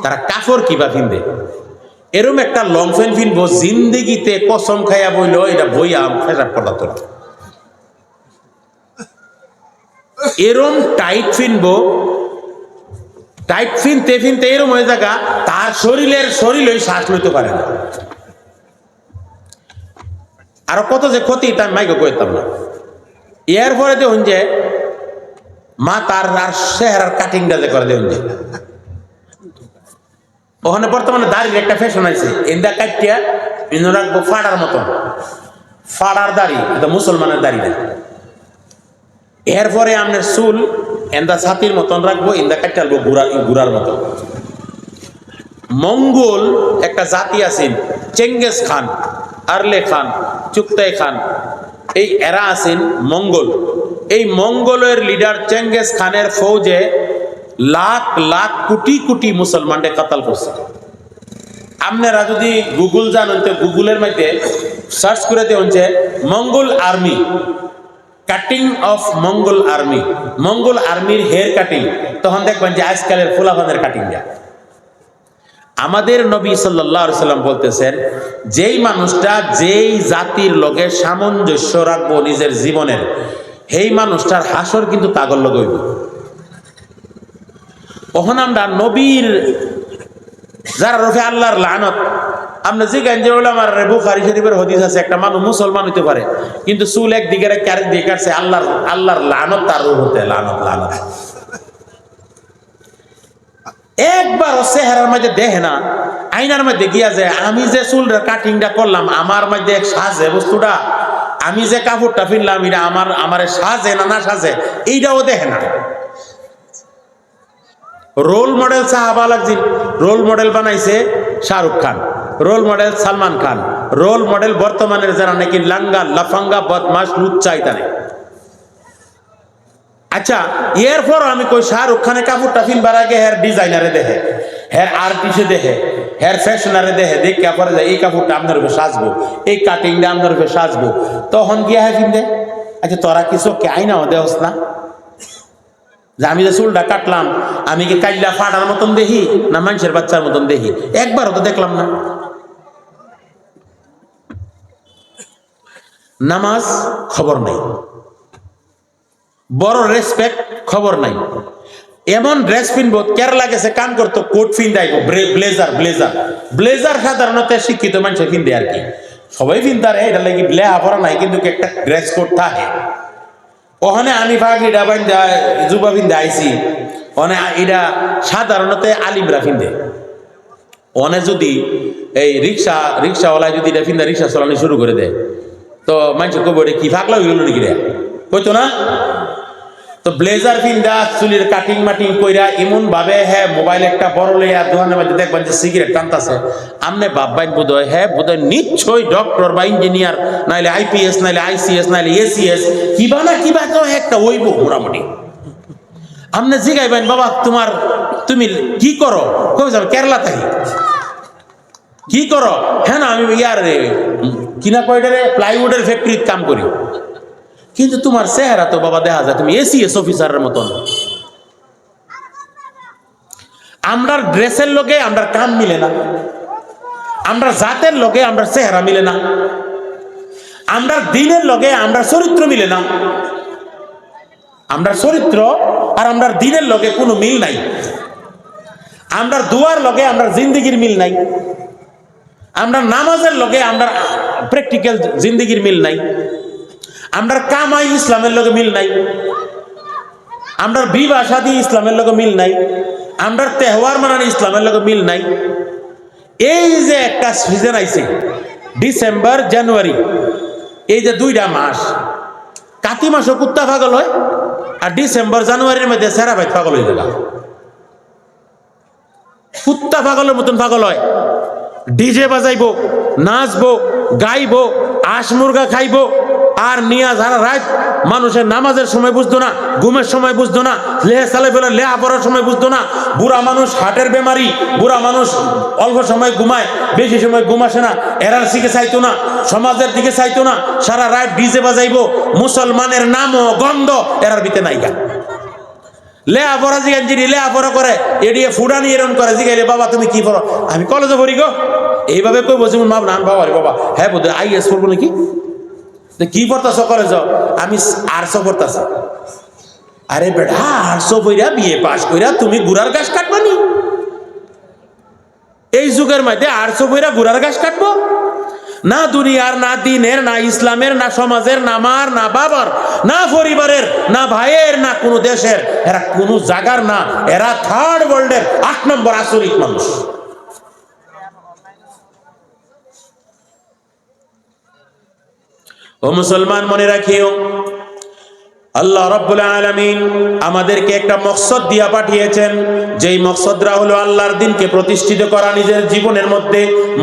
তারা কাপড় কিবা কিনবে, এরম একটা লং প্যান্ট কিনবো জিন্দেগিতে কসম খাইয়া বইল এটা বইয়া ফেরার পদার্থ না। এরম টাইট ফিনবো, টাইট ফিনতে ফিনতে এরম হয়ে থাকা তার শরীর শ্বাস লইতে পারে না। আরো কত যে ক্ষতি তাই মাইকে কইতাম না। এর পরে দেখুন যে মা তার আর চেহারার কাটিংটা যে করে দেখুন যে ওখানে বর্তমানে দাড়ির একটা ফ্যাশন আছে, এন্দা কাটিয়া ইন্দা রাখবো ফাড়ার মতন, ফাড়ার দাড়ি, এটা মুসলমানের দাড়ি না। এরপরে আপনার চুল এন্দা ছাতির মতন রাখবো, ইন্দা কাটতে আলবো গুড়ার মতন। মঙ্গল একটা জাতি আছেন, চেঙ্গেজ খান, আরলে খান, চুক্তাই খান, এই এরা আছেন মঙ্গল। এই মঙ্গলের লিডার চেঙ্গেজ খানের ফৌজে লাখ লাখ কোটি কোটি মুসলমানকে কাতাল করছে। আপনারা যদি গুগল জানেন তো গুগলের মধ্যে সার্চ করে দেন যে Mongol army, cutting of Mongol army, Mongol আর্মির হেয়ার কাটিং, তখন দেখবেন যে আজকালের ফুলাফানের কাটিং যা। আমাদের নবী সাল্লাল্লাহু আলাইহি সাল্লাম বলতেছেন, যেই মানুষটা যেই জাতির লগে সামঞ্জস্য রাখবো নিজের জীবনের, সেই মানুষটার হাসর কিন্তু তাগর লগে হইব। ওখানে আমরা নবীর যারা রফে আল্লাহর লানত, আমরা যে গঞ্জে বলে আমার বুখারী শরীফের হাদিস আছে, একটা মানুষ মুসলমান হইতে পারে কিন্তু চুল একদিকে রেখে আরেক দিকে কাটছে, আল্লাহর লানত তার হতে লানত লানত। একবার ও চেহারার মধ্যে দেখে না, আয়নার মধ্যে গিয়া যায় আমি যে চুলটা কাটিংটা করলাম আমার মধ্যে এক সাজে বস্তুটা, আমি যে কাপড়টা ফিরলাম এটা আমার সাজে না না সাজে, এইটাও দেখে না। রোল মডেল সাহাবা লাগছিল, রোল মডেল বানাইছে Shahrukh Khan, role model Salman Khan, role model বর্তমানের যারা নাকি লাঙ্গা লাফাঙ্গা বদমাশ লুচ্চাইতা নেই। আচ্ছা, এরপর আমি কই শাহরুখ খানের কাপড়টা ফিনবার আগে হের ডিজাইনারে দেখে, হের আর্টিস্টে দেখে, হের ফ্যাশনারে দেখে, দেখে পরে যায় এই কাপড়টা আপনার উপরে সাজবো, এই কাটিংটা আপনার উপরে সাজবো, তখন গিয়া হ্যাঁ ফিন দে। আচ্ছা, তোরা কিছু কে আইনাও দেহস না যে আমি যে চুলটা কাটলাম আমি কি কাইল্লা ফাটার মতন দেখি না মানুষের বাচ্চার মতন দেখি? একবারও তো দেখলাম না। নামাজ খবর নাই, বড় রেসপেক্ট খবর নাই, এমন ড্রেস পিনবো, কেরালা গেছে কাম করতো কোট ফিন দেয়, ব্লেজার ব্লেজার ব্লেজার সাধারণত শিক্ষিত মানুষ ফিন দেয় আর কি, সবাই ফিনতারে, এটা লাগি লেহা পড়া নাই কিন্তু একটা ড্রেস কোড থাকে। ওখানে আমি ফাঁকিটা বান্ধা জুবা ফিন্দে আইসি, ওখানে এটা সাধারণত আলিমরা ফিন্দে। ওখানে যদি এই রিক্সাওয়ালা যদি এটা ফিন্দা রিক্সা চালানো শুরু করে দেয় তো মানুষ কব কি ফাঁকলা হয়ে গেল নাকি রে, কইতো না? তো ব্লেজার ফিন্দা চুলির কাটিং মাটিং কইরা এমন ভাবে হ্যাঁ মোবাইল একটা বড় লইয়া দোকানের মধ্যে দেখবেন যে সিগারেট টানতাছে, আমনে ভাববেন বোধ হয় হ্যাঁ বোধ হয় নিশ্চয়ই ডক্টর বা ইঞ্জিনিয়ার, নাইলে আইপিএস, নাইলে আইসিএস, নাইলে এসিএস, কিবা না কিবা তো একটা ওইব মোটামুটি। আমনে জিগাইবেন বাবা তুমি কি করো? কবে যাবে? কেরালা থাকি। কি করো? হ্যাঁ না আমি ইয়ার কিনা কয়টারে প্লাইউডের ফ্যাক্টরিতে কাম করি। কিন্তু তোমার চেহারা তো বাবা দেখা যায় তুমি এসিএস অফিসারের মতন। আমরা ড্রেসের লগে আমরা কাম মিলে না, আমরা জাতের লগে আমরা চেহারা মিলে না, আমরা দিনের লগে আমরা চরিত্র মিলে না, আমরা চরিত্র আর আমরা দিনের লগে কোনো মিল নাই, আমরা দুয়ার লগে আমরা জিন্দিগির মিল নাই, আমরা নামাজের লগে আমরা প্র্যাকটিক্যাল জিন্দিগির মিল নাই, আমরা কামাই ইসলামের লগে মিল নাই, আমরা বিবাহ শাদী ইসলামের লগে মিল নাই, আমরা তেহওয়ার মানানি ইসলামের লগে মিল নাই। এই যে একটা সিজন আইছে ডিসেম্বর জানুয়ারি, এই যে 2টা মাস, কাতি মাসও কুত্তা পাগল হয় আর ডিসেম্বর জানুয়ারির মধ্যে সেরা ভাই পাগল হয়ে গেল, কুত্তা পাগলের মতন পাগল হয়। ডিজে বাজাইবো, নাচবো, গাইবো, আশ মুরগা খাইবো, আর নিয়া যারা রাত মানুষের নামাজের সময় বুঝতো না, ঘুমের সময় বুঝতো না, লেহা চালে ফেলে লেহা পড়ার সময় বুঝতো না, বুড়া মানুষ হার্টের বেমারি, বুড়া মানুষ অল্প সময় ঘুমায়, বেশি সময় ঘুম আসে না, এরার দিকে চাইতো না, সমাজের দিকে চাইতো না, সারা রাত ডিজে বাজাইবো, মুসলমানের নামও গন্ধ এরার ভিতরে নাইগা। লেহা পড়া জিগান যিনি লেহা পড়া করে এডিয়ে ফুডানি এরম করে জিগাইলে বাবা তুমি কি পড়ো, আমি কলেজে পড়ি গো, এইভাবে কই বলছি মা নাম বাবা রে বাবা, হ্যাঁ বোধ আইএস পড়বো নাকি, কি পড়তাছ কলেজ, আমি আর্টস পড়তাছি। আরে বেটা আর্টস পড়া বিএ পাস কইরা তুমি গুড়ার গাছ কাটবানি? এই যুগের মধ্যে আর্টস পড়া গুড়ার গাছ কাটবো? না দুনিয়ার, না দিনের, না ইসলামের, না সমাজের, না মার, না বাবার, না পরিবারের, না ভাইয়ের, না কোনো দেশের, এরা কোনো জায়গার না, এরা থার্ড ওয়ার্ল্ডের 8 নম্বর আসরিক মানুষ। ও মুসলমান মনে রাখিও, আল্লাহ রাব্বুল আলামিন আমাদেরকে একটা মকসদ দিয়া পাঠিয়েছেন, যেই মকসদটা হলো আল্লাহর দ্বীনকে প্রতিষ্ঠিত করা, নিজের জীবনের মধ্যে,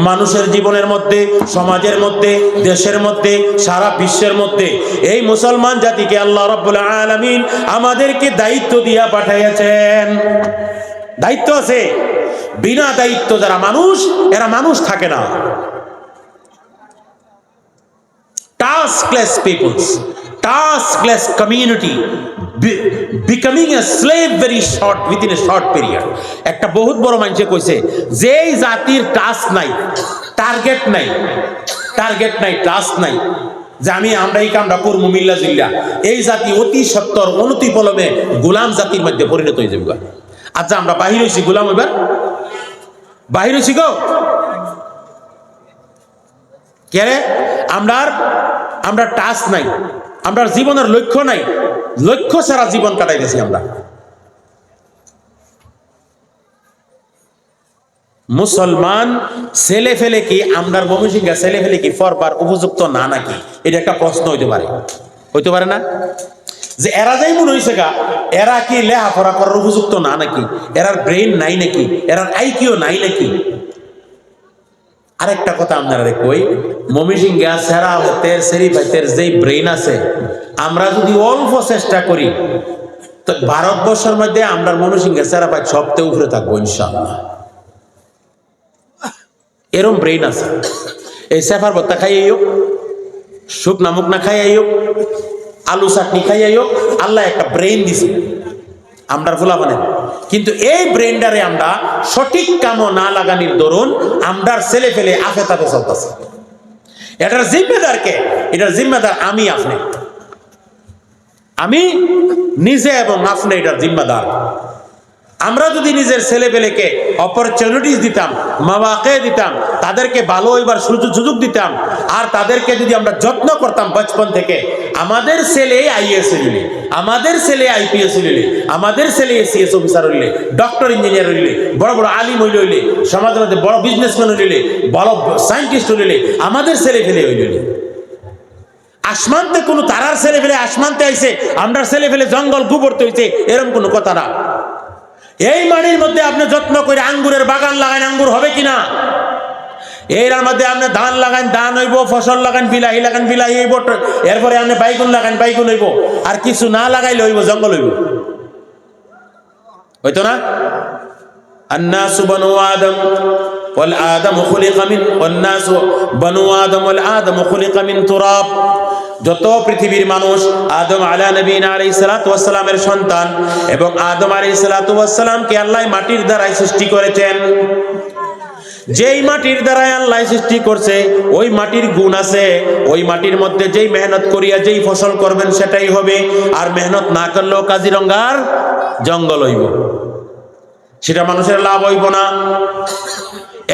মানুষের জীবনের মধ্যে, সমাজের মধ্যে, দেশের মধ্যে, সারা বিশ্বের মধ্যে। এই মুসলমান জাতিকে আল্লাহ রাব্বুল আলামিন আমাদেরকে দায়িত্ব দিয়া পাঠিয়েছেন। দায়িত্ব আছে, বিনা দায়িত্ব যারা মানুষ, এরা মানুষ থাকে না। Taskless peoples, taskless community, becoming a slave very short, within a short period. একটা বহুত বড় মানুষে কইছে, যেই জাতির টাস্ক নাই, টার্গেট নাই, টার্গেট নাই, টাস্ক নাই, যে আমরা এই কামটা করবো মিল্লা জিল্লা, এই জাতি অতি সত্তর অনতি পলমে গোলাম জাতির মধ্যে পরিণত হয়ে যাবে। আচ্ছা আমরা বাহির হইছি গোলাম, এবার বাহির হইছি গো কে? আমরা টাস্ক নাই, আমরা জীবনের লক্ষ্য নাই, লক্ষ্য ছাড়া জীবন কাটাইতেছি আমরা। মুসলমান ছেলে ফেলে কি আমরা ময়মনসিংহের ছেলে ফেলে কি ফরবার উপযুক্ত না নাকি? এটা একটা প্রশ্ন হইতে পারে, হইতে পারে না? যে এরা যাই মনে হয়েছে গা, এরা কি লেখাপড়া করার উপযুক্ত না নাকি? এরার ব্রেইন নাই নাকি? এরার আইকিউ নাই নাকি? আরেকটা কথা আপনারা কই, ময়মনসিংহে সেরা তের সেরি ভাইতের যেই ব্রেইন আছে, আমরা যদি অল্প চেষ্টা করি তো ভারতবর্ষের মধ্যে আমরা ময়মনসিংহে সেরা ভাই সবচেয়ে উপরে থাকবো ইনশাআল্লাহ। এরম ব্রেইন আছে। এই সেফার ভর্তা খাইয়াইও, শুকনা মুখ না খাইয়াইও, আলু চাটনি খাইয়াইও, আল্লাহ একটা ব্রেইন দিছে আমরা ফুলা বানে, কিন্তু এই ব্রেনটারে আমরা সঠিক কামও না লাগানির দরুন আমরার ছেলে ফেলে আফে তাফে চলতেছে। এটার জিম্মেদার কে? এটার জিম্মেদার আমি, আপনি, আমি নিজে এবং আপনি এটার জিম্মেদার। আমরা যদি নিজের ছেলে পেলেকে অপরচুনিটিস দিতাম, মাওয়াকে দিতাম, তাদেরকে ভালো হইবার সুযোগ দিতাম, আর তাদেরকে যদি আমরা যত্ন করতাম বচপন থেকে, আমাদের ছেলে আইএএস হইলে, আমাদের ছেলে আইপিএস হইলে, আমাদের ছেলে এসিএস অফিসার হইলে, ডক্টর ইঞ্জিনিয়ার হইলে, বড় বড় আলিম হইলে, সমাজের মধ্যে বড় বিজনেসম্যান হইলে, বড় সায়েন্টিস্ট হইলে, আমাদের ছেলে ফেলে হইলে, আসমানতে কোনো তারার ছেলে ফেলে আসমানতে আইছে, আমরা ছেলে ফেলে জঙ্গল গুবরতে হইছে, এরকম কোনো কথা না। এই মাটির মধ্যে আপনি যত্ন করে আঙ্গুরের বাগান লাগান, আঙ্গুর হবে কিনা? এর মধ্যে আপনি ধান লাগান, ধান হইব, ফসল লাগান, বিলাহি লাগান, বিলাহি হইব, এরপরে আপনি বাইগুন লাগান, বাইগুন হইব, আর কিছু না লাগাইলে হইব জঙ্গল হইব, হইতো না? الناس بنو آدم والآدم خلق من والناس بنو آدم والآدم خلق من تراب। যত পৃথিবীর মানুষ আদম আলা নবীনা আলাইহিস সালাতু ওয়াস সালামের সন্তান, এবং আদম আলাইহিস সালাতু ওয়াস সালামকে আল্লাহ মাটির দ্বারা সৃষ্টি করেছেন। যেই মাটির দ্বারা আল্লাহ সৃষ্টি করছে, ওই মাটির গুণ আছে, ওই মাটির মধ্যে যেই মেহনত করিয়া যেই ফসল করবেন সেটাই হবে, আর মেহনত না করলেও কাজিরঙ্গার জঙ্গল হইব, সেটা মানুষের লাভ হইব না।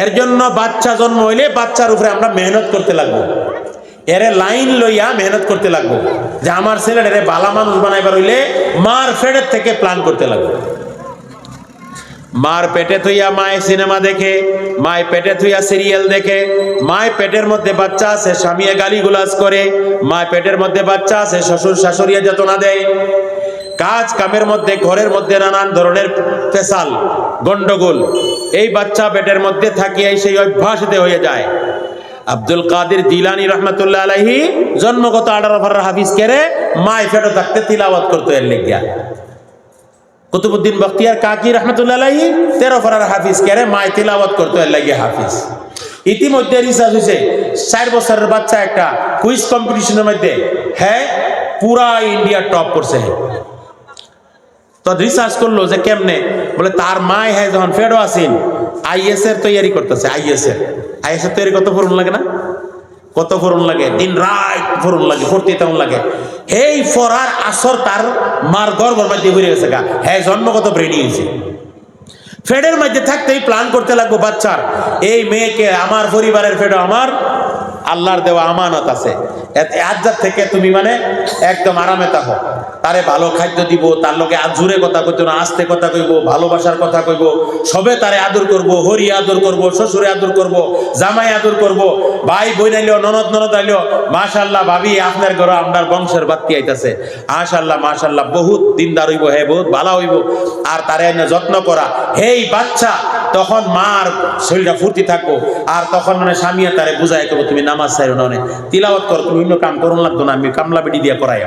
এর জন্য বাচ্চা জন্ম হইলে বাচ্চার উপরে আমরা মেহনত করতে লাগবো, এরে লাইন লইয়া মেহনত করতে লাগবো, যে আমার ছেলেটারে বালা মানুষ বানাইবার হইলে মার পেটের থেকে প্ল্যান করতে লাগবে। মার পেটে থইয়া মায় সিনেমা দেখে, মায় পেটে থইয়া সিরিয়াল দেখে, মায় পেটের মধ্যে বাচ্চা আছে স্বামীয়ে গালিগুলাজ করে, মায় পেটের মধ্যে বাচ্চা আছে শ্বশুর শাশুড়িয়ে যাতনা দেয়, কাজ কামের মধ্যে, ঘরের মধ্যে নানান ধরনের পেশাল গন্ডগোল, এই বাচ্চা পেটের মধ্যে থাকিয়ে সেই অভ্যাসতে হয়ে যায়। আব্দুল কাদের জিলানী রহমতুল্লাহ আলাইহি জন্মগত 18 পারার হাফিজ কেরে মায় ফেটো থাকতে তিলাওয়াত করতো এর লেগিয়া। কুতুবউদ্দিন বখতিয়ার কাকি রহমতুল্লাহ আলাইহি 13 পারার হাফিজ কেরে মায় তিলাওয়াত করতো এর লেগিয়া হাফিজ। ইতিমধ্যে রিসার্চ হয়েছে 4 বছরের বাচ্চা একটা কুইজ কম্পিটিশনের মধ্যে হ্যাঁ পুরা ইন্ডিয়া টপ করছে। তো রিসার্চ করলো যে কেমনে, বলে তার মায় হ্যাঁ যখন ফেডো আসেন আইএস এর তৈরি করতেছে। আইএস এর তৈরি কত ফোরন লাগে না, কত ফোরন লাগে, দিন রাত ফোরন লাগে, ফুর্তি তেমন লাগে। এই ফরার আসর তার মার গর্ভের মধ্যে ঘুরে গেছে গা, হ্যাঁ জন্মগত ব্রেডি হয়েছে। ফেডের মধ্যে থাকতেই প্ল্যান করতে লাগবো বাচ্চার, এই মেয়েকে আমার পরিবারের ফেডো আমার আল্লাহর দেওয়া আমানত আছে, আজ্জার থেকে তুমি মানে একদম আরামে থাকো, তারে ভালো খাদ্য দিব, তার লোকে জোরে কথা কইতো না, আস্তে কথা কইব, ভালোবাসার কথা কইব, সবে তারে আদর করব, হরি আদর করব, শ্বশুরে আদর করব, জামাই আদর করব, ভাই বোন আইলো, ননদ আইলো, মাশাআল্লাহ ভাবি আপনার ঘরে আপনার বংশের বাতি আইতাছে, মাশাআল্লাহ মাশাআল্লাহ বহুত দিনদার হইব, হ্যাঁ বহুত ভালো হইব, আর তারে এনে যত্ন করা। হেই বাচ্চা তখন মার শরীরটা ফুর্তি থাকবো, আর তখন মানে স্বামী তারে বুঝাই করবো তুমি নামাজ চাইরো না, তিলাওয়াত করো, তুমি অন্য কাম করুন লাগতো না, আমি কামলা বেটি দিয়া করাই,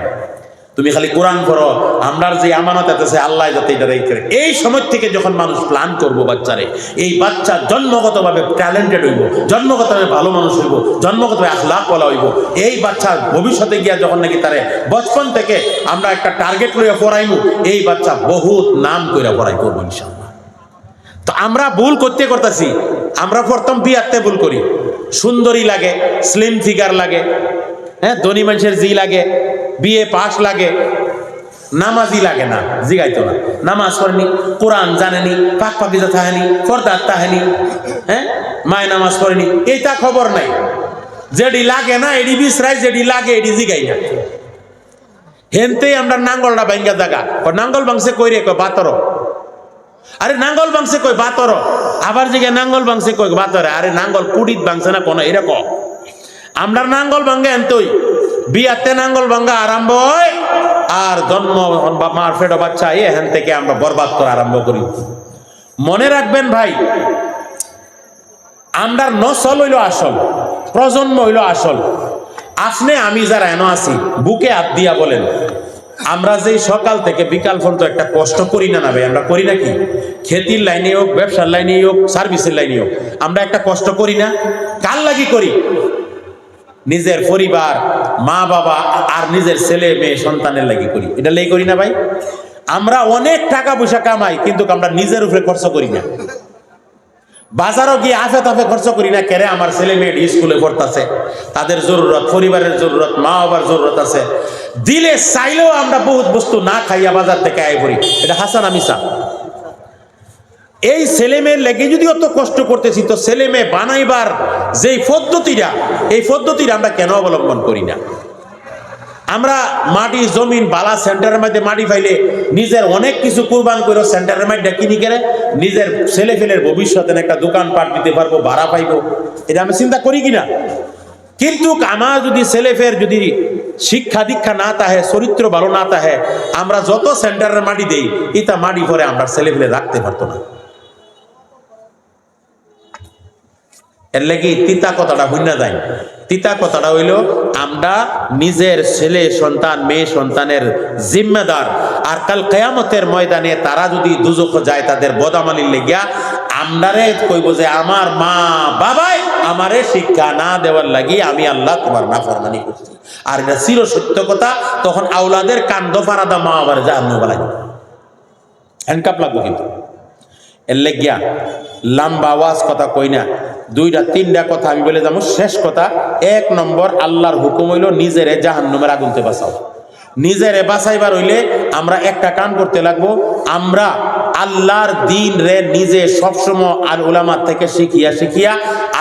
তুমি খালি কোরআন করো, আমরার যে আমানত আছে আল্লাহ যাতে এটা রেখে। এই সময় থেকে যখন মানুষ প্ল্যান করবো বাচ্চারে, এই বাচ্চা জন্মগতভাবে ট্যালেন্টেড হইব, জন্মগতভাবে ভালো মানুষ হইব, জন্মগতভাবে আখলাক ওয়ালা হইব। এই বাচ্চার ভবিষ্যতে গিয়া যখন নাকি তারে বচপন থেকে আমরা একটা টার্গেট লইয়া পড়াইবো, এই বাচ্চা বহুত নাম কইরা পড়াই করবো ইনশাআল্লাহ। তো আমরা ভুল করতেছি, আমরা প্রথম বিয়াতে ভুল করি, সুন্দরী লাগে, স্লিম ফিগার লাগে, হ্যাঁ ধনী মানুষের জি লাগে, বিয়ে পাস লাগে, নামাজি লাগে না, জিগাইতো না, নামাজ পড়েনি, কোরআন জানেনি, পাক পাকিজা থাহেনি, ফরদার তাহেনি, হ্যাঁ মায় নামাজ পড়েনি, এইটা খবর নাই। যেডি লাগে না এডি বিশ্রাই, যেডি লাগে এডি জিগাই না। হেনতেই আমরা নাঙ্গলটা ভাঙ্গা জায়গা, নাঙ্গল বাংসে কইরে কয় বাতর, আরে নাঙ্গল বাংসে কই বাতর, আবার জিগে নাঙ্গল বাংসে কই বাতরে, আরে নাঙ্গল কুড়িত বাংসে না কোনো এরকম। আমরা নাঙ্গল ভাঙ্গা এনতই বিয়াতে নাঙ্গল ভাঙ্গা আরম্ভ হয়, আর জন্ম মার ফেটো বাচ্চা এখান থেকে আমরা বরবাদ করা আরম্ভ করি। মনে রাখবেন ভাই, আমরা নসল হইল আসল, প্রজন্ম হইল আসল। আপনি আমি যারা এনো আছি বুকে হাত দিয়া বলেন, আমরা যে সকাল থেকে বিকাল পর্যন্ত একটা কষ্ট করি না ভাই, আমরা করি নাকি? খেতির লাইনে হোক, ব্যবসার লাইনে হোক, সার্ভিসের লাইনে হোক, আমরা একটা কষ্ট করি না? কার লাগি করি? নিজের পরিবার, মা বাবা আর নিজের ছেলে মেয়ে সন্তানের লাগি করি। এটা লেগে করি না ভাই? আমরা অনেক টাকা পয়সা কামাই, কিন্তু আমরা নিজের উপরে খরচ করি না। বাজারও গিয়ে আফে তাফে খরচ করি না, কেরে আমার ছেলে মেয়ে স্কুলে পড়তেছে, তাদের জরুরত, পরিবারের জরুরত, মা বাবার জরুরত আছে। দিলে চাইলেও আমরা বহুত বস্তু না খাইয়া বাজার থেকে আয় করি। এটা হাসান আমিসা। এই ছেলে মেয়ের লেগে যদি অত কষ্ট করতেছি, তো ছেলে মেয়ে বানাইবার যেই পদ্ধতিটা, এই পদ্ধতিটা আমরা কেন অবলম্বন করি না? আমরা মাটি জমিন বালা সেন্টারের মধ্যে মাটি পাইলে নিজের অনেক কিছু কুরবান করে সেন্টারের মধ্যে কিনি করে নিজের ছেলে ফেলের ভবিষ্যতে একটা দোকানপাট দিতে পারবো, ভাড়া পাইবো, এটা আমি চিন্তা করি কিনা? কিন্তু আমার যদি ছেলে ফের যদি শিক্ষা দীক্ষা না তাহে, চরিত্র ভালো না তাহে, আমরা যত সেন্টারের মাটি দেই, এটা মাটি পরে আমরা ছেলে ফেলে রাখতে পারতো না। এর লাগি তিতা কথাটা হইনা যায়। তিতা কথাটা হইল আমরা নিজের ছেলে সন্তান মেয়ে সন্তানের জিম্মেদার, আর কাল কিয়ামতের ময়দানে তারা যদি দুজখ যায় তাদের বদামালির লেগিয়া, আমরারে কইব যে আমার মা বাবাই আমারে শিক্ষা না দেওয়ার লাগি আমি আল্লাহ তোমার নাফরমানি করছি। আর এটা চির সত্য কথা। তখন আওলাদের কান্দ ফারাদা মা বাবার জাহান্নামে লাগবে, হ্যান্ডকাপ লাগবে। কিন্তু এর লেগিয়া লম্বা আওয়াজ কথা কই না, দুইটা তিনটা কথা আমি বলে যাবো। শেষ কথা, 1 নম্বর আল্লাহর হুকুম হইল নিজেরে জাহান্নামের আগুনতে বাঁচাও। নিজেরে বাঁচাইবার হইলে আমরা একটা কাম করতে লাগবো, আমরা আল্লাহর দিন রে নিজে সবসময় আর উলামা থেকে শিখিয়া শিখিয়া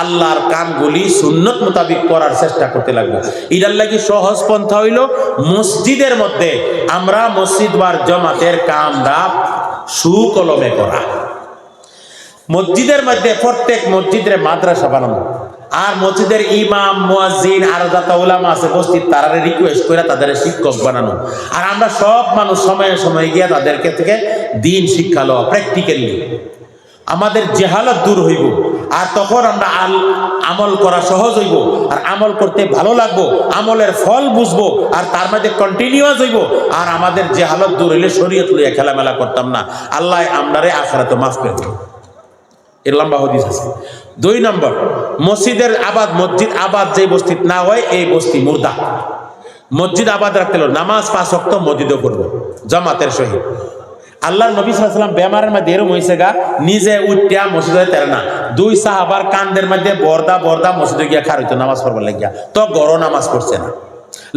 আল্লাহর কামগুলি সুন্নত মোতাবিক করার চেষ্টা করতে লাগবো। এটার লাগি সহজ পন্থা হইল মসজিদের মধ্যে আমরা মসজিদ বার জমাতের কামটা সুকলমে করা। মসজিদের মধ্যে প্রত্যেক মসজিদের মাদ্রাসা বানানো, আর মসজিদের ইমাম মুয়াজ্জিন আর যারা উলামা আছে উপস্থিত তারা রিকোয়েস্ট করে তাদের শিক্ষক বানানো। আর আমরা সব মানুষ সময়ে সময়ে গিয়ে তাদেরকে থেকে দিন শিক্ষা লওয়া প্র্যাকটিক্যালি আমাদের জেহালত দূর হইব। আর তখন আমরা আমল করা সহজ হইব, আর আমল করতে ভালো লাগবো, আমলের ফল বুঝবো, আর তার মধ্যে কন্টিনিউয়াস হইব। আর আমাদের জেহালত দূর হইলে শরীয়ত লইয়া খেলামেলা করতাম না। আল্লাহ আমরারে আখিরাতে মাফ করবে। এর লম্বা হাদিস আছে। 2 নম্বর, মসজিদের আবাদ, মসজিদ আবাদ যে বস্তি না হয় এই বস্তি মুর্দা। মসজিদ আবাদ রাখতে হলো নামাজ 5 ওয়াক্ত মসজিদে পড়বো জামাতের সহিত। আল্লাহর নবী সাল্লাল্লাহু আলাইহি ওয়াসাল্লাম বেমারের মধ্যে এরকম হয়েছে গা, নিজে উঠিয়া মসজিদে তেরে না, 2 সাহাবার কান্দের মধ্যে বর্দা মসজিদে গিয়া খার হইতো নামাজ পড়বার লাগিয়া, তো গড় নামাজ পড়ছে না।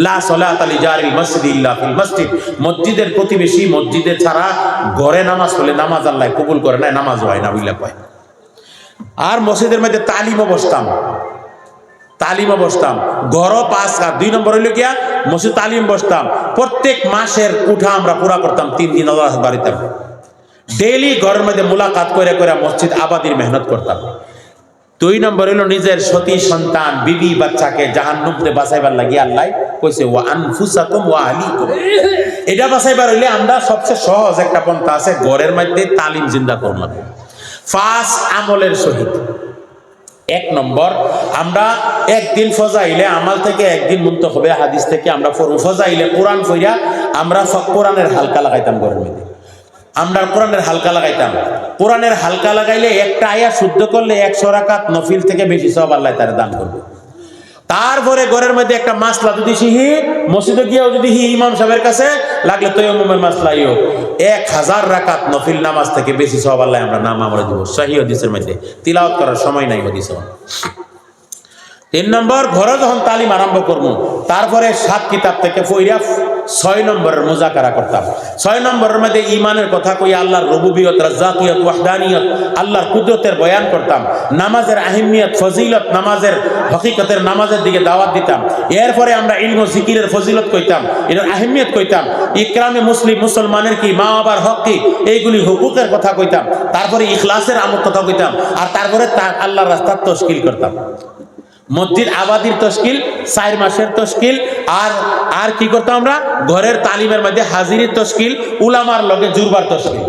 লা সালাতা লিজারিল মসজিদ ইল্লা ফিল মসজিদ, মসজিদের প্রতিবেশী মসজিদে ছাড়া ঘরে নামাজ পড়লে নামাজ আল্লাহ কবুল করে না, নামাজ হয় না বইলা কয়। আর মসজিদের মধ্যে তালিমও বসতাম ঘরও 5 রাত। 2 নম্বর হইল গিয়া মসজিদ তালিম বসতাম, প্রত্যেক মাসের উঠা আমরা পুরা করতাম 3 দিন আল্লাহ বাড়িতে। ডেইলি ঘরের মধ্যে মুলাকাত করে মসজিদ আবাদির মেহনত করতাম। 2 নম্বর হইল নিজের সতী সন্তান বিবি বাচ্চাকে জাহান্নাম থেকে বাঁচাইবার লাগি আল্লাহ কইছে ওয়া আনফুসাকুম ওয়া আহলিকুম। এটা বাঁচাইবার হইলে আমরা সবচেয়ে সহজ একটা পন্থা আছে, ঘরের মধ্যে তালিম জিন্দা করলাম। 5 আমলের সহিত। 1 নম্বর, আমরা একদিন ফজাইলে আমাল থেকে একদিন মুনতাখবে হাদিস থেকে আমরা ফজাইলে কোরআন পড়িয়া আমরা কোরআনের হালকা লাগাইতাম ঘরের মধ্যে। আমরা কোরআনের হালকা লাগাইতাম। কোরআনের হালকা লাগাইলে একটা আয়াত শুদ্ধ করলে 100 রাকাত নফিল থেকে বেশি সওয়াব আল্লাহ তার দান করবে। তারপরে ঘরের মধ্যে একটা মাসলা যদি শিহি, মসজিদে গিয়েও যদি ইমাম সাহেবের কাছে লাগলে তয়াম্মুমের মাসলাই হোক, 1000 রাকাত নফিল নামাজ থেকে বেশি সওয়াব আল্লাহ আমরা নাম আমরা দিব। সহিহ হাদিসের মধ্যে তিলাওয়াত করার সময় নাই হাদিস। 3 নম্বর, ঘরে যখন তালিম আরম্ভ করবো তারপরে 7 কিতাব থেকে পড়িয়া 6 নম্বরের মুজাকারা করতাম। 6 নম্বরের মধ্যে ইমানের কথা কই আল্লাহর রুবুবিয়ত, রাজ্জাকিয়ত, ওয়াহদানিয়ত, আল্লাহর কুদরতের বয়ান করতাম। নামাজের আহমিয়ত, ফজিলত, নামাজের হকিকতের নামাজের দিকে দাওয়াত দিতাম। এরপরে আমরা ইলম ও জিকিরের ফজিলত কইতাম, এর আহমিয়ত কইতাম। ইকরামে মুসলমানের কি, মা বাবার হক কি, এইগুলি হুকুকের কথা কইতাম। তারপরে ইখলাসের আমল কথা কইতাম। আর তারপরে আল্লাহর রাস্তার তশকিল করতাম। মসজিদ আবাদির তশকিল, 4 মাসের তশকিল। আর কি করতাম আমরা, ঘরের তালিমের মধ্যে হাজিরির তশকিল, উলামার লগে জুরবার তশকিল,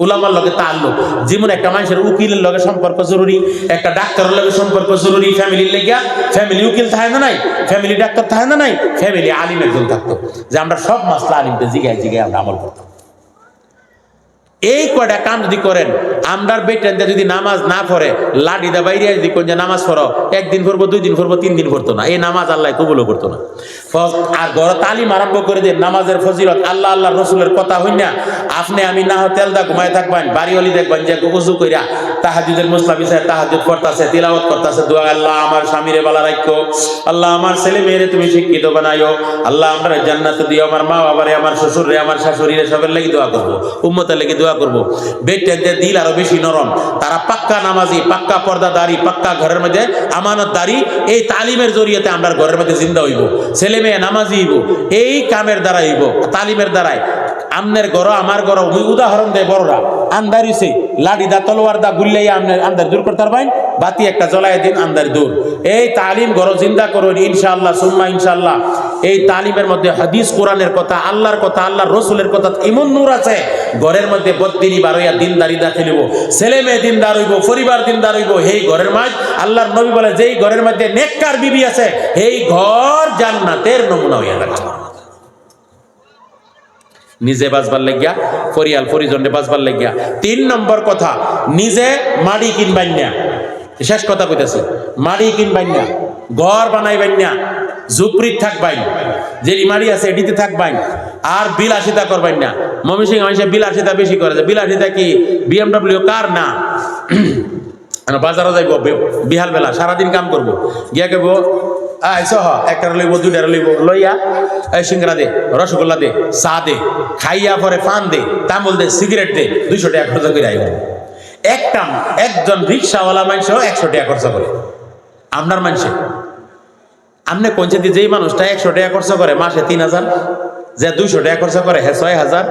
উলামার লগে তাল্লুক। যেমন একটা মানুষের উকিলের লগে সম্পর্ক জরুরি, একটা ডাক্তারের লগে সম্পর্ক জরুরি, ফ্যামিলির লেগিয়া। ফ্যামিলি উকিল থাকে না নাই, ফ্যামিলি ডাক্তার থাকে না নাই, ফ্যামিলি আলিম একজন থাকতো, যে আমরা সব মাসলা আলিমকে জিগায় আমরা আমল করতাম। এই কয়টা কাম যদি করেন, আমরার বেটেন যদি নামাজ না পড়ে লাঠি দা বাইরে যদি কোন যে নামাজ পড়ো, 1 দিন পড়বো, 2 দিন পড়বো, 3 দিন পড়তো না, এই নামাজ আল্লাহ কবুলও করতো না। আর ঘর তালিম আরম্ভ করে দেন, নামাজের ফজিলত, আল্লাহ রসুলের কথা হই না। আপনি আমি না হয় তেলদা ঘুমায় থাকবেন, বাড়িওয়ালি দেখবেন যে উজু কইরা তাহাজ্জুদের মসলা বিছায় তাহাজ্জুদ পড়তাছে, তিলাওয়াত করতেছে, দোয়া, আল্লাহ আমার স্বামীরে বালা রাখো, আল্লাহ আমার ছেলে মেয়েরে তুমি শিক্ষিত বানাইও, আল্লাহ আমার জান্নাত দিও, আমার মা বাবারে, আমার শ্বশুরে, আমার শাশুড়িরে সবের লাগি দোয়া করবো, উম্মতের লাগি দোয়া করবো। বেটেনদের দিল আরো বেশি নরম, তারা পাক্কা নামাজি, পাক্কা পর্দাদারি, পাক্কা ঘরের মধ্যে আমানতদারি। এই তালিমের জরিয়াতে আমরা ঘরের মধ্যে জিন্দা হইব, ছেলে মেয়ে নামাজি হইব, এই কামের দ্বারা হইব, তালিমের দ্বারাই। আমনের গড় আমার গড় উদাহরণ দেয় বড়রা, আন্দারিছে লাঠি দা তলোয়ার দা গুল্লাইয়া আমনের আন্দার দূর করতে পারবেন, বাতি একটা জ্বলাই দিন আন্দার দূর। এই তালিম গড় জিন্দা করুন ইনশাআল্লাহ সুম্মা ইনশাআল্লাহ। এই তালিমের মধ্যে হাদিস কোরআনের কথা, আল্লাহর কথা, আল্লাহর রসুলের কথা এমন নূর আছে, ঘরের মধ্যে বদ্দিনী বারইয়া দিনদারি দাখে নিব, ছেলে মেয়ে দিনদার হইব, পরিবার দিনদার হইব। এই ঘরের মাঝ আল্লাহর নবী বলে, যেই ঘরের মধ্যে নেককার বিবি আছে এই ঘর জান্নাতের নমুনা হইয়া গেছে। নিজে বাঁচবার লাগিয়া, পরিয়াল পরিজনে বাঁচবার লাগিয়া। 3 নম্বর কথা, নিজে মাড়ি কিনবাই না। শেষ কথা কইতেছি, মাড়ি কিনবাই না, ঘর বানাইবাই না, ঝুপড়িত থাকবাই, যে মাড়ি আছে এটিতে থাকবাই। আর বিলাসিতা করবাই না। ময়মনসিংহ মানুষে বিলাসিতা বেশি করে, বিলাসিতা কি BMW কার না, বাজারে যাইব বিহাল বেলা, সারাদিন কাম করবো, গিয়া কেব একটা লইব, 2টা লইব, লইয়া সিঙ্গারা দে, রসগোল্লা দে, চা দে, খাইয়া পরে পান দে, তামুল দে, সিগারেট দে, 200 টাকা খরচ করে আইব। একজন রিক্সাওয়ালা মানুষও 100 টাকা খরচ করে। আপনার মানুষে আপনি পঞ্চায়েতে যেই মানুষটা 100 টাকা খরচ করে মাসে 3000, যে 200 টাকা খরচা করে হ্যাঁ 6000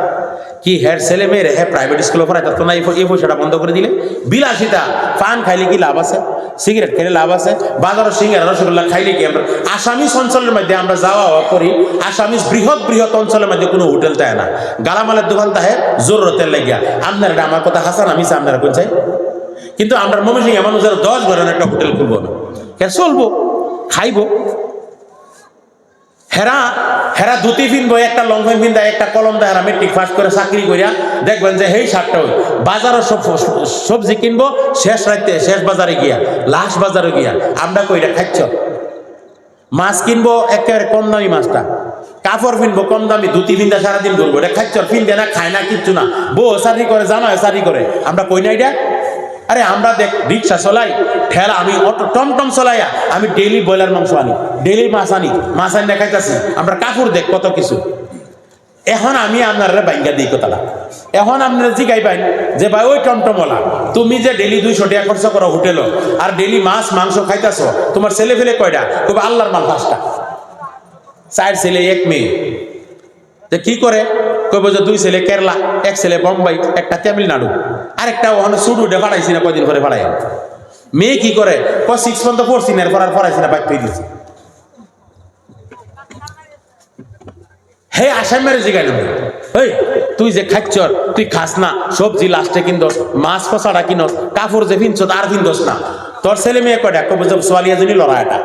কি হ্যাঁ ছেলে মেয়ের হ্যাঁ প্রাইভেট স্কুলে পড়ায় তো না, এই পয়সাটা বন্ধ করে দিলে বিলাসিতা। পান খাইলে কি লাভ আছে? সিগারেট খাইলে লাভ আছে? বাজারের সিঙ্গারা রসগোল্লা খাইলে কি? আমরা আসামিস অঞ্চলের মধ্যে আমরা যাওয়া করি, আসামিস বৃহৎ বৃহৎ অঞ্চলের মধ্যে কোনো হোটেল থাকে না, গালামালের দোকান থাকে জরুরতের লাগিয়া। আপনারা আমার কথা হাসান আমি আপনারা কোন চাই, কিন্তু আমরা ময়মনসিংহ এমন 10 ঘরের একটা হোটেল খুলবো না, কেন চলবো খাইবো। হেরা হেরা ধুতি পিনবো, একটা লং প্যান্ট পিন দেয়, একটা কলম দেয়, হেরা মেট্রিক পাস করে চাকরি করিয়া দেখবেন যে এই সারটা ওই বাজারের সব সবজি কিনবো শেষ রাইতে, শেষ বাজারে গিয়া, লাস্ট বাজারে গিয়া আমরা কইরা খাচ্ছ। মাছ কিনবো একেবারে কম দামি মাছটা, কাপড় কিনবো কম দামি, ধুতি পিন্দা সারাদিন ঘুরবো, এটা খাচ্ছ পিনবে না, খায় না, কিচ্ছু না, বউ চাকরি করে, জানা চাকরি করে, আমরা কই না এটা। আরে আমরা দেখ রিক্সা চলাই, ঠেলা, আমি অটো টমটম চলাইয়া আমি ডেইলি ব্রয়লার মাংস আনি, ডেইলি মাছ আনি খাইতেছি, আমরা কাপড় দেখ কত কিছু। এখন আমি আপনারা বাইঙ্গা দিই কথাটা, এখন আপনারা জিগাই পাইন যে ভাই ওই টমটমওয়ালা তুমি যে ডেইলি 200 টাকা খরচ করো হোটেল আর ডেইলি মাছ মাংস খাইতেছ, তোমার ছেলে ফেলে কয়টা? খুব আল্লাহর মাল 5টা, 4 ছেলে 1 মেয়ে। যে কি করে? কইব যে 2 ছেলে কেরালা, 1 ছেলে বোম্বাই, একটা তামিলনাড়ু, আরেকটা ওখানে সুডু ডে ফাড়াইছি না, কয়দিন পরে ফাড়াই। মেয়ে কি করে? 6 পর্যন্ত পড়ছি না, এরপর আর পড়াইছি না, বাইক পেয়ে দিয়েছি। হে আসাম মেরে জিগাই না, এই তুই যে খাচ্ছ তুই খাস না, সবজি লাস্টে কিনদোস, মাছ ফসাটা কিনস, কাপড় যে কিনছ আর কিনদোস না, তোর ছেলে মেয়ে কয়টা? কব যে সোয়ালিয়া জনী লড়া এটা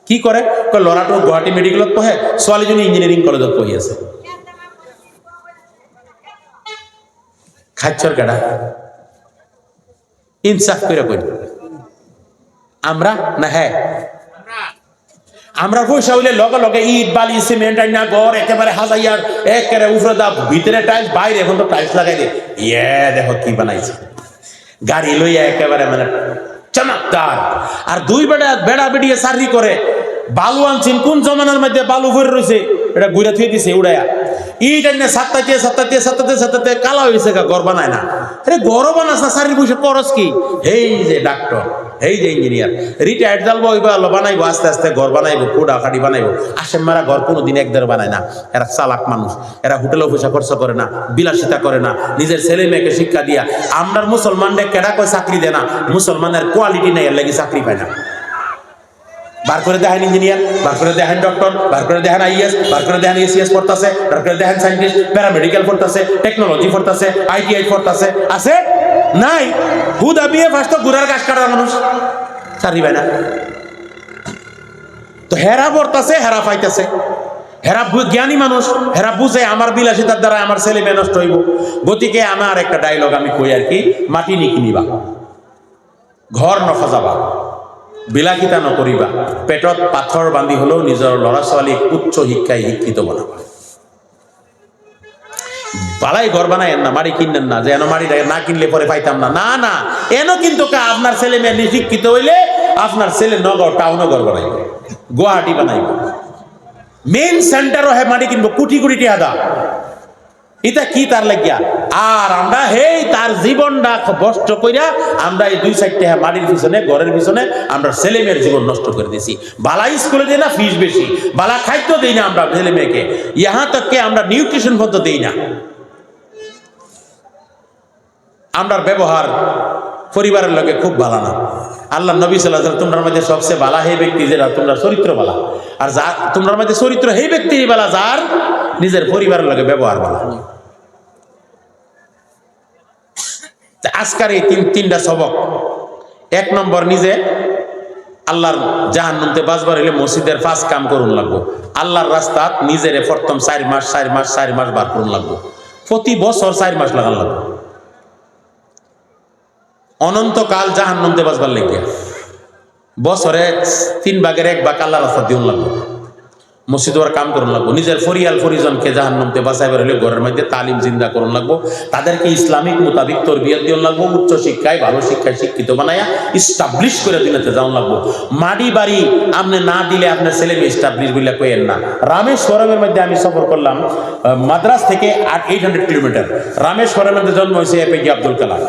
কি করে? লড়াটো গুয়াহাটি মেডিকেলত পঢ়ে, ছোৱালীজনী ইঞ্জিনিয়ারিং কলেজত পঢ়ি আছে। খাচ্ছর কেডা? ইনসাফ করে কই আমরা না? হ্যাঁ আমরা পয়সা হইলে লগে লগে ইট বালি সিমেন্ট আইনা ঘর একেবারে হাজাইয়ার, একেবারে উপরে দা, ভিতরে টাইলস, বাইরে এখন তো টাইলস লাগাই দে, দেখো কি বানাইছে, গাড়ি লইয়া একেবারে মানে চমৎকার। আর 2 বেড়া বেড়িয়ে চাকরি করে, বালু আনছেন কোন জমানার মধ্যে বালু ভরে রয়েছে, এটা ঘুরে থুয়ে দিছে উড়াইয়া, ইট এনে সাতটাতে কালা হয়েছে, ঘর বানায় না। আরে ঘর বানাস না, চাকরি পয়সা করস কি? এই যে ডাক্তার, এই যে ইঞ্জিনিয়ার, রিটায়ার্ড জালবো বানাইবো, আস্তে আস্তে ঘর বানাইবো, কোডা কাটি বানাইবো। আশেম মারা ঘর কোনোদিন 1-1.5 বানায় না। এরা চালাক মানুষ, এরা হোটেলে পয়সা খরচ করে না, বিলাসিতা করে না, নিজের ছেলে মেয়েকে শিক্ষা দিয়া। আমরার মুসলমানদের কেডা কয় চাকরি দেয় না? মুসলমানের কোয়ালিটি নেই, এর লাগি চাকরি পায় না। বার করে দেখেন ইঞ্জিনিয়ার, বার করে দেখেন ডক্টর, বার করে দেখেন আইএস, বার করে দেখেন এসিএস পড়তেছে, বার করে দেখেন সায়েন্টিস্ট, প্যারামেডিক্যাল পড়তেছে, টেকনোলজি পড়তেছে, আইটিআই পড়তেছে, আছে নাই? হুদা বিয়ে ফার্স্ট গুড়ার গাছ কাটার মানুষ চাকরি পায় না। তো হেরা পড়তেছে, হেরা পাইতেছে, হেরা জ্ঞানী মানুষ, হেরা বুঝে আমার বিলাসিতার দ্বারা আমার ছেলে মেয়ে নষ্ট হইব। গতিকে আমার একটা ডায়লগ আমি কই আর কি, মাটি নিকিনিবা, ঘর নসাজাবা, বিলাসিতা নকরিবা, পেটত পাথর বান্ধি হলেও নিজের ল'ৰা ছোৱালীক উচ্চ শিক্ষায় শিক্ষিত বানাবা। বালাই ঘর বানায়েন না, মাড়ি কিনেন না, যে এন মাড়ি না কিনলে পরে পাইতাম না, না না, এন কিন্তু আপনার ছেলে মেয়ে নিশিক্ষিত হইলে আপনার ছেলে নগর টাউনও ঘর বানাইব, গুয়াহাটি বানাইব, মেইন সেন্টারও হে মাড়ি কিনবো, কোটি কোটি টাকা। এটা কি তার লাগিয়া? আর আমরা হেই তার জীবনটা নষ্ট কইরা আমরা এই 2-4 টাকা মাটির পিছনে, ঘরের পিছনে আমরা ছেলে মেয়ের জীবন নষ্ট করে দিছি। বালা স্কুলে দেই না, ফিস বেশি, বালা খাদ্য দেই না আমরা ছেলে মেয়েকে, ইহা তককে আমরা নিউট্রিশন পর্যন্ত দেই না। আমরা ব্যবহার পরিবারের লগে খুব ভালো না। আল্লাহ নবী সাল্লাল্লাহু আলাইহি ওয়াসাল্লাম তোমরা মধ্যে সবচেয়ে ভালো সেই ব্যক্তি যারা তোমরা চরিত্র ভালো, আর যা তোমরা মধ্যে চরিত্র সেই ব্যক্তিরই ভালো যার নিজের পরিবারের লগে ব্যবহার ভালো। আজকের এই 3টা সবক। 1 নম্বর, নিজে আল্লাহর জাহান্নামতে বাঁচবার হইলে মসজিদের 5 কাম করুন লাগবো। আল্লাহর রাস্তাত নিজেরে প্রথম 4 মাস বার করুন লাগবো, প্রতি বছর 4 মাস লাগান লাগবো, অনন্তকাল জাহান্নামতে বাঁচবার লেগে বছরে 3 ভাগের 1 ভাগ আল্লাহর রাস্তা দিউন লাগবো, মসজিদ ওর কাম করুন লাগবো। নিজের পরিয়াল পরিজনকে জাহান্নামতে বাঁচাইবার হলে ঘরের মধ্যে তালিম জিন্দা করুন লাগবো, তাদেরকে ইসলামিক মোতাবিক তরবিয়ত দিউন লাগবো, উচ্চ শিক্ষায় ভালো শিক্ষায় শিক্ষিত বানায়া ইস্টাবলিশ করে দিনাতে যাওন লাগবো। মাড়ি বাড়ি আপনি না দিলে আপনার ছেলে মেয়ে ইস্টাবলিশ বলে কইেন না। রামেশ্বরমের মধ্যে আমি সফর করলাম, মাদ্রাস থেকে 800 কিলোমিটার। রামেশ্বরমের মধ্যে জন্ম হয়েছে এপিজে আব্দুল কালাম।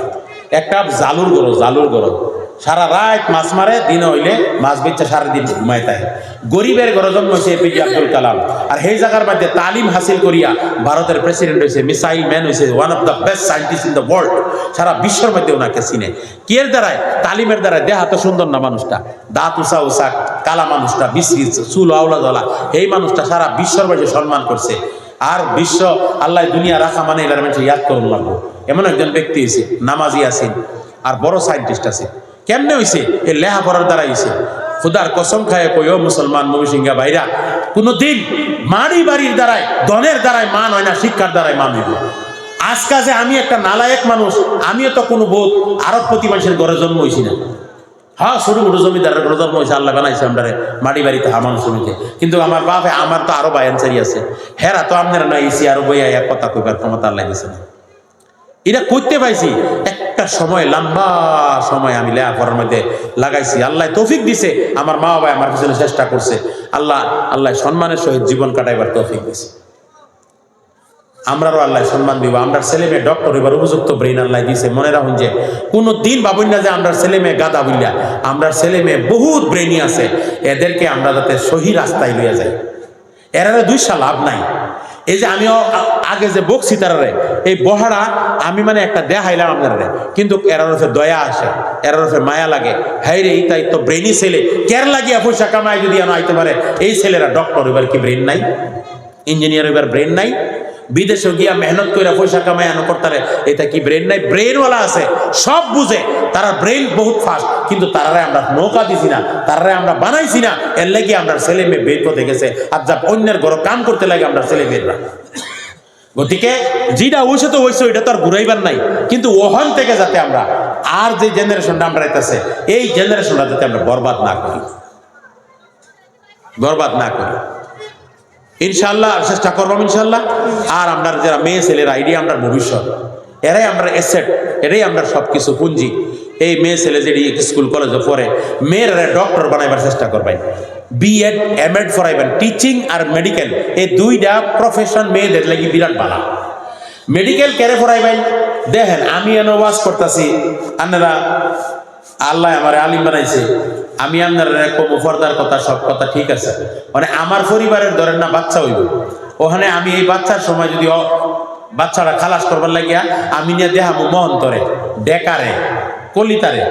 একটা জালুর গরো সারা রাত মাছ মারে, দিন হইলে মাছ বেচা সারাদিন ঘুমায় তাই। গরিবের ঘরে জন্ম হয়েছে এপিজে আব্দুল কালাম, আর সেই জায়গার মধ্যে তালিম হাসিল করিয়া ভারতের প্রেসিডেন্ট হয়েছে, মিসাইল ম্যান হয়েছে, one of the best scientist in the world. সারা বিশ্বের মধ্যে ওনাকে চিনে। কি এর দ্বারায়? তালিমের দ্বারায়। দেহা তো সুন্দর না মানুষটা, দাঁত উষা উষা কালা মানুষটা, বিশ্রী চুল আওলা দলা, এই মানুষটা সারা বিশ্বের মাঝে সম্মান করছে। আর বিশ্ব আল্লাহ দুনিয়া রাখা মানে এলার মানুষ ইয়াদ করুন লাগবো। এমন একজন ব্যক্তি হয়েছে, নামাজি আছেন আর বড় সায়েন্টিস্ট আছে। কেমনে হয়েছে? এই লেহা পড়ার দ্বারা হয়েছে। খুদার কসম খায় কইও মুসলমান মবিসিংহা ভাইরা, কোনদিন মাড়ি বাড়ির দ্বারায়, ধনের দ্বারায় মান হয় না, শিক্ষার দ্বারাই মান হইব। আজকা যে আমি একটা নালায়েক মানুষ, আমিও তো কোনো বোধ আরবপতি মানুষের ঘরে জন্ম হয়েছি না। হ্যাঁ, ছোট ছোট জমিদারের ঘরে জন্ম হয়েছে, আল্লাহ বানাইছে আমরারে মাটি বাড়িতে হামান শ্রমিকে। কিন্তু আমার বাপে, আমার তো আরো বায়ানচারি আছে, হেরা তো আপনারা না ইসি আরো বইয়া এক কথা কইবার ক্ষমতা আল্লাহ দিছে না। এটা করতে পাইছি একটা সময়, লম্বা সময় আমি লেখাপড়ার মধ্যে লাগাইছি। আল্লাহ তৌফিক দিছে, আমার মা বাবা আমার পিছনে চেষ্টা করছে। আল্লাহ সম্মানের সহিত জীবন কাটাইবার তৌফিক দিছে। আমরারও আল্লাহ সম্মান দিব। আমরা ছেলে মেয়ে ডক্টর এবার উপযুক্ত ব্রেন আল্লাহ দিছে। মনে রাখুন যে কোনো দিন ভাবুন না যে আমরা ছেলে মেয়ে গাদা বললা। আমরা ছেলে মেয়ে বহুত ব্রেনই আছে, এদেরকে আমরা যাতে সহি রাস্তায় লইয়া যাই। এরা দুই লাভ নাই। এই যে আমিও আগে যে বকছি তারারে, এই বহারা আমি মানে একটা দেখাইলাম আপনারা, কিন্তু এরার দয়া আসে, এরার মায়া লাগে। হ্যাঁ রে, তাই তো ব্রেনই ছেলে কেরালা গিয়া পয়সা কামায় যদি আইতে পারে, এই ছেলেরা ডক্টর এবার কি ব্রেন নাই? ইঞ্জিনিয়ার এবার ব্রেন নাই? বিদেশে গিয়া মেহনত করে পয়সা কামায় আনো করতারে, এটা কি ব্রেন নাই? ব্রেনওয়ালা আছে, সব বুঝে, তারা ব্রেন বহুত ফাস্ট, কিন্তু তারারে আমরা নৌকা দিছি না, তারারে আমরা বানাইছি না। এর লাগি আমরা ছেলে মেয়ে বের পথে গেছে। আর যা অন্যের ঘর কাম করতে লাগে আমরা ছেলে মেয়েরা। গতিকে যেটা হয়েছে তো হয়েছে, ওইটা তো আর ঘুরাইবার নাই। কিন্তু ওখান থেকে যাতে আমরা আর যে জেনারেশনটা আমরা আইতাছে, এই জেনারেশনটা যাতে আমরা বরবাদ না করি, বরবাদ না করি। ইনশাআল্লাহ চেষ্টা করবাম ইনশাআল্লাহ। আর আমরা যারা মেয়ে ছেলেরা, এটাই আমরা ভবিষ্যৎ, এরাই আমরা এসেট, এরাই আমরা সবকিছু পুঞ্জি। এই মেয়ে ছেলে যেটি স্কুল কলেজে পড়ে, মেয়েরা ডক্টর বানাইবার চেষ্টা করবেন, বিএড এমএড পড়াইবেন। টিচিং আর মেডিকেল, এই দুইটা প্রফেশন মেয়েদের লাগি বিরাট ভালো। মেডিকেল কেড়ে পড়াইবেন। দেখেন আমি এনে ওয়াজ করতেছি, আপনারা আল্লাহ আমার আলিম বানাইছে, আমি আপনারা কম পর্দার কথা, সব কথা ঠিক আছে। মানে আমার পরিবারের ধরেন না বাচ্চা হইব, ওখানে আমি এই বাচ্চার সময় যদি বাচ্চারা খালাস করবার লাগিয়া আমি নিয়ে দেখাবো মহন্তরে, ডেকারে, কলিতারে,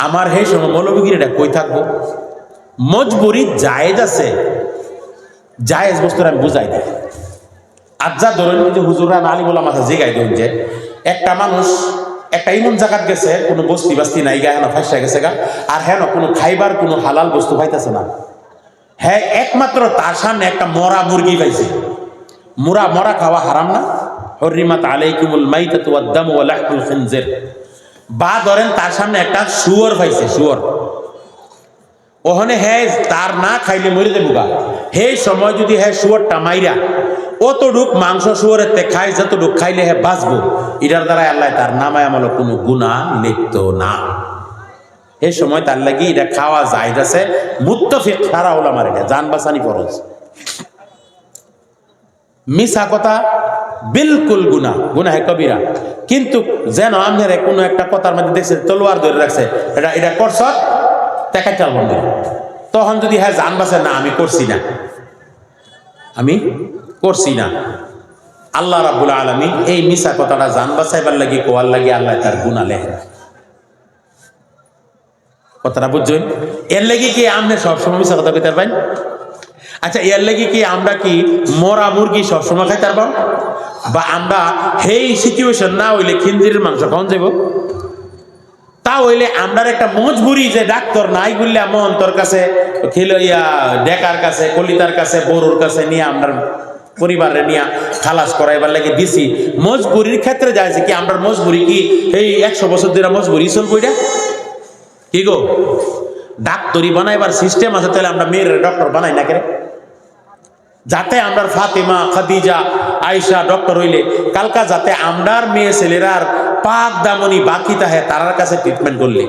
আমার সেই সময় মৌলবীগিরিটা কই থাকবো? মজবুরি জায়েজ আছে, জায়েজ বস্তুর আমি বুঝাই দিই। আজ্জা ধরেন যে হুজুরা আলী বলা মাথা জিগাই দেন যে একটা মানুষ একটা ইমন জায়গাত গেছে, কোনো বস্তি বাস্তি নাই গা, হেন ফাঁসা গেছে গা, আর হেন কোনো খাইবার কোনো হালাল বস্তু পাইতেছে না। হ্যাঁ, একমাত্র তার সামনে একটা মরা মুরগি পাইছে। মরা খাওয়া হারাম না? হরিমাত আলাইকুমুল মাইতাতু ওয়াদ দামু ওয়া লাহমুল খিনজির। বা ধরেন তার সামনে একটা শুয়োর পাইছে, শুয়োর। ওখানে হ্যাঁ তার না খাইলে মরে যাবো গা। সেই সময় যদি হ্যাঁ শুয়োরটা মাইরা অতটুক মাংস শুয়োরের তে খাই, যতটুক খাইলে হ্যাঁ বাঁচবো, এটার দ্বারা আল্লাহ তার নামায় আমল কোনো গুনাহ লিখত না। এই সময় তার লাগি এটা খাওয়া জায়েজ আছে, মুত্তাফিক সারা উলামার, এটা জান বাঁচানি ফরজ। মিছা কথা বিলকুল গুনাহ কবিরা। কিন্তু যেন আপনারা কোনো একটা কথার মধ্যে দেখছে তলোয়ার ধরে রাখছে, এটা করছ দেখাই চাল বন্ধ, তখন যদি হ্যাঁ জান বাঁচে না, আমি করছি না, আমি করছি না, আল্লাহ রাব্বুল আলামিন এই মিছা কথাটা জান বাঁচাইবার লাগি কোয়ার লাগি আল্লাহ তার গুনাহ লেখেন। কথাটা বুঝছেন? এর লাগি কি আপনি সবসময় মিছা কথা কইতে পারবেন? আচ্ছা, এর লাগি কি আমরা কি মরা মুরগি সবসময় খাইতে পারব? বা আমরা সেই সিচুয়েশন না হইলে খিনজিরের মাংস খাওয়ান যাব? তা হইলে আমরা একটা মজবুরি যে ডাক্তার নাই বললে মহন্তর কাছে খেলইয়া, ডেকার কাছে, কলিতার কাছে, বড়ুর কাছে নিয়ে আমরা পরিবারে নিয়ে খালাস করাইবার লাগে দিছি। মজবুরির ক্ষেত্রে যাইছে কি আমরা মজবুরি কি এই 100 বছর ধরে মজবুরি চলবো? এটা কি গো, ডাক্তারি বানাইবার সিস্টেম আছে, তাহলে আমরা মেয়ের ডক্টর বানাই না কেন? যাতে আমরা ফাতেমা, খাদিজা, আয়েশা ডক্টর হইলে কালকা যাতে আমরার মেয়ে ছেলেরার পাক দামনি বাকি তাহে তারার কাছে ট্রিটমেন্ট করলে,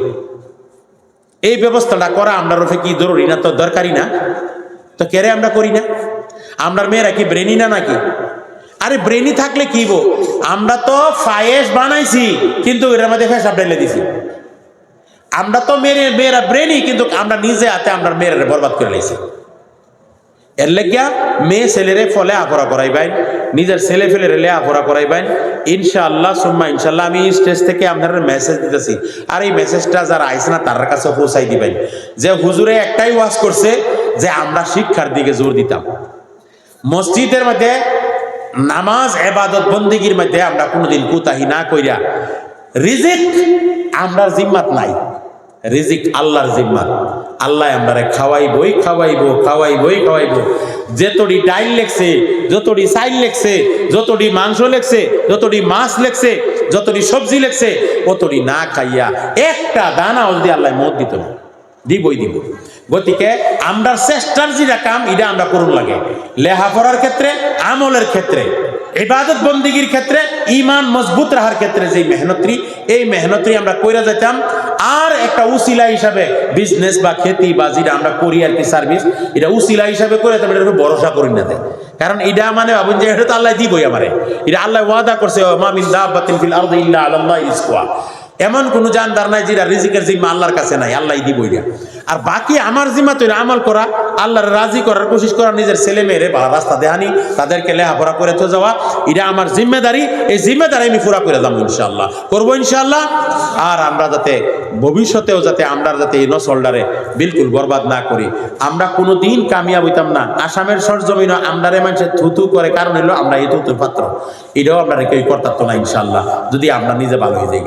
এই ব্যবস্থাটা করা আমরা রফে কি জরুরি না? তো দরকারি না? তো কেরে আমরা করি না? আমরা মেয়েরা কি ব্রেনি না নাকি? আরে ব্রেনই থাকলে কি বো, আমরা তো ফায়েস বানাইছি কিন্তু এর মধ্যে ফেসাব ঢেলে দিছি। আমরা তো মেয়েরা ব্রেনই, কিন্তু আমরা নিজে হাতে আমরা মেয়েরা বরবাদ করে লাইছি। এর লেগিয়া মেয়ে ছেলেরে ফলে আফরা করাইবেন, নিজের ছেলে ফেলেরে লে আফরা করাইবেন ইনশাআল্লাহ সুম্মা ইনশাআল্লাহ। আমি স্টেজ থেকে আপনাদের মেসেজ দিতেছি, আর এই মেসেজটা যারা আইছে না তার কাছে পৌঁছাই দিবেন যে হুজুরে একটাই ওয়াজ করছে যে আমরা শিক্ষার দিকে জোর দিতাম। মসজিদের মধ্যে নামাজ ইবাদত বন্দেগীর মধ্যে আমরা কোনোদিন কুতাহি না কইরা, রিজিক আমরার জিম্মাত নাই, রিজিক আল্লাহর জিম্মাত। আল্লাহ আমরা খাওয়াইবই খাওয়াইবো খাওয়াইবই খাওয়াইবো। যেতটি ডাইল লেখছে, যতটি চাইল লেখছে, যতটি মাংস লেখছে, যতটি মাছ লেখছে, যতটি সবজি লেখছে, অতটি না খাইয়া একটা দানা যদি আল্লাহ মত দিত না, দিবই দিব। গতিকে আমরা চেষ্টার যেটা কাম এটা আমরা করুন লাগে, লেখাপড়ার ক্ষেত্রে, আমলের ক্ষেত্রে, ইবাদত বন্দেগীর ক্ষেত্রে, ইমান মজবুত রাখার ক্ষেত্রে যে মেহনতি, এই মেহনতি আমরা কইরা যেতাম। আর একটা উসিলা হিসাবে বিজনেস বা খেতি বা যেটা আমরা করি আর কি সার্ভিস, এটা উসিলা হিসাবে করে তো এটা ভরসা করি না দেয়। কারণ এটা মানে ভাবুন যে এটা তো আল্লাহ দিবই আমারে, এটা আল্লাহ ওয়াদা করছে মা মিন দাব্বাতিন ফিল আরদি ইল্লা আলাল্লাহি রিজকুহা। এমন কোন জানদার নাই যেটা রিজিকের জিম্মা আল্লাহর কাছে নাই, আল্লাহ দিবই না। আর বাকি আমার জিম্মা তো আমল করা, আল্লাহর রাজি করার কোশিশ করা, নিজের ছেলে মেয়েরে ভালো রাস্তা দেখানি, তাদেরকে লেখাপড়া করে তো যাওয়া, এটা আমার জিম্মেদারি। এই জিম্মেদারি আমি পুরা করে যাবো ইনশাআল্লাহ, করবো ইনশাআল্লাহ। আর আমরা যাতে ভবিষ্যতেও যাতে আমরা যাতে এই নসলডারে বিলকুল বরবাদ না করি, আমরা কোনো দিন কামিয়াব হইতাম না। আসামের সরজমিন আমরারে মানুষের থুতু করে, কারণ হলো আমরা এই থুতুর পাত্র, এটাও আপনারা কেউ করতাম না ইনশাআল্লাহ, যদি আমরা নিজে ভালো হয়ে যাই।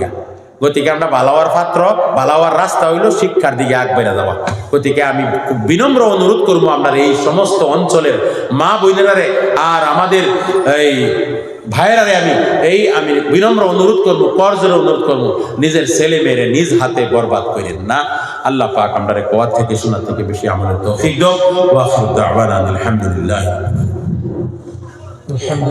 গতিকে আমরা ভালোয়ার পাত্র, ভালোয়ার রাস্তা হইল শিক্ষার দিকে আগ বেড়ে যাওয়া। গতিকে আমি খুব বিনম্র অনুরোধ করবো আপনার এই সমস্ত অঞ্চলের মা বোনেরারে আর আমাদের এই ভাইয়েরারে আমি বিনম্র অনুরোধ করবো, করজোরে অনুরোধ করবো, নিজের ছেলে মেয়েরে নিজ হাতে বরবাদ করেন না। আল্লাহ পাক আমরা কোয়া থেকে শোনা থেকে বেশি আমাদের তৌফিক দাও। ওয়া আখিরু দাওয়ানা আলহামদুলিল্লাহ।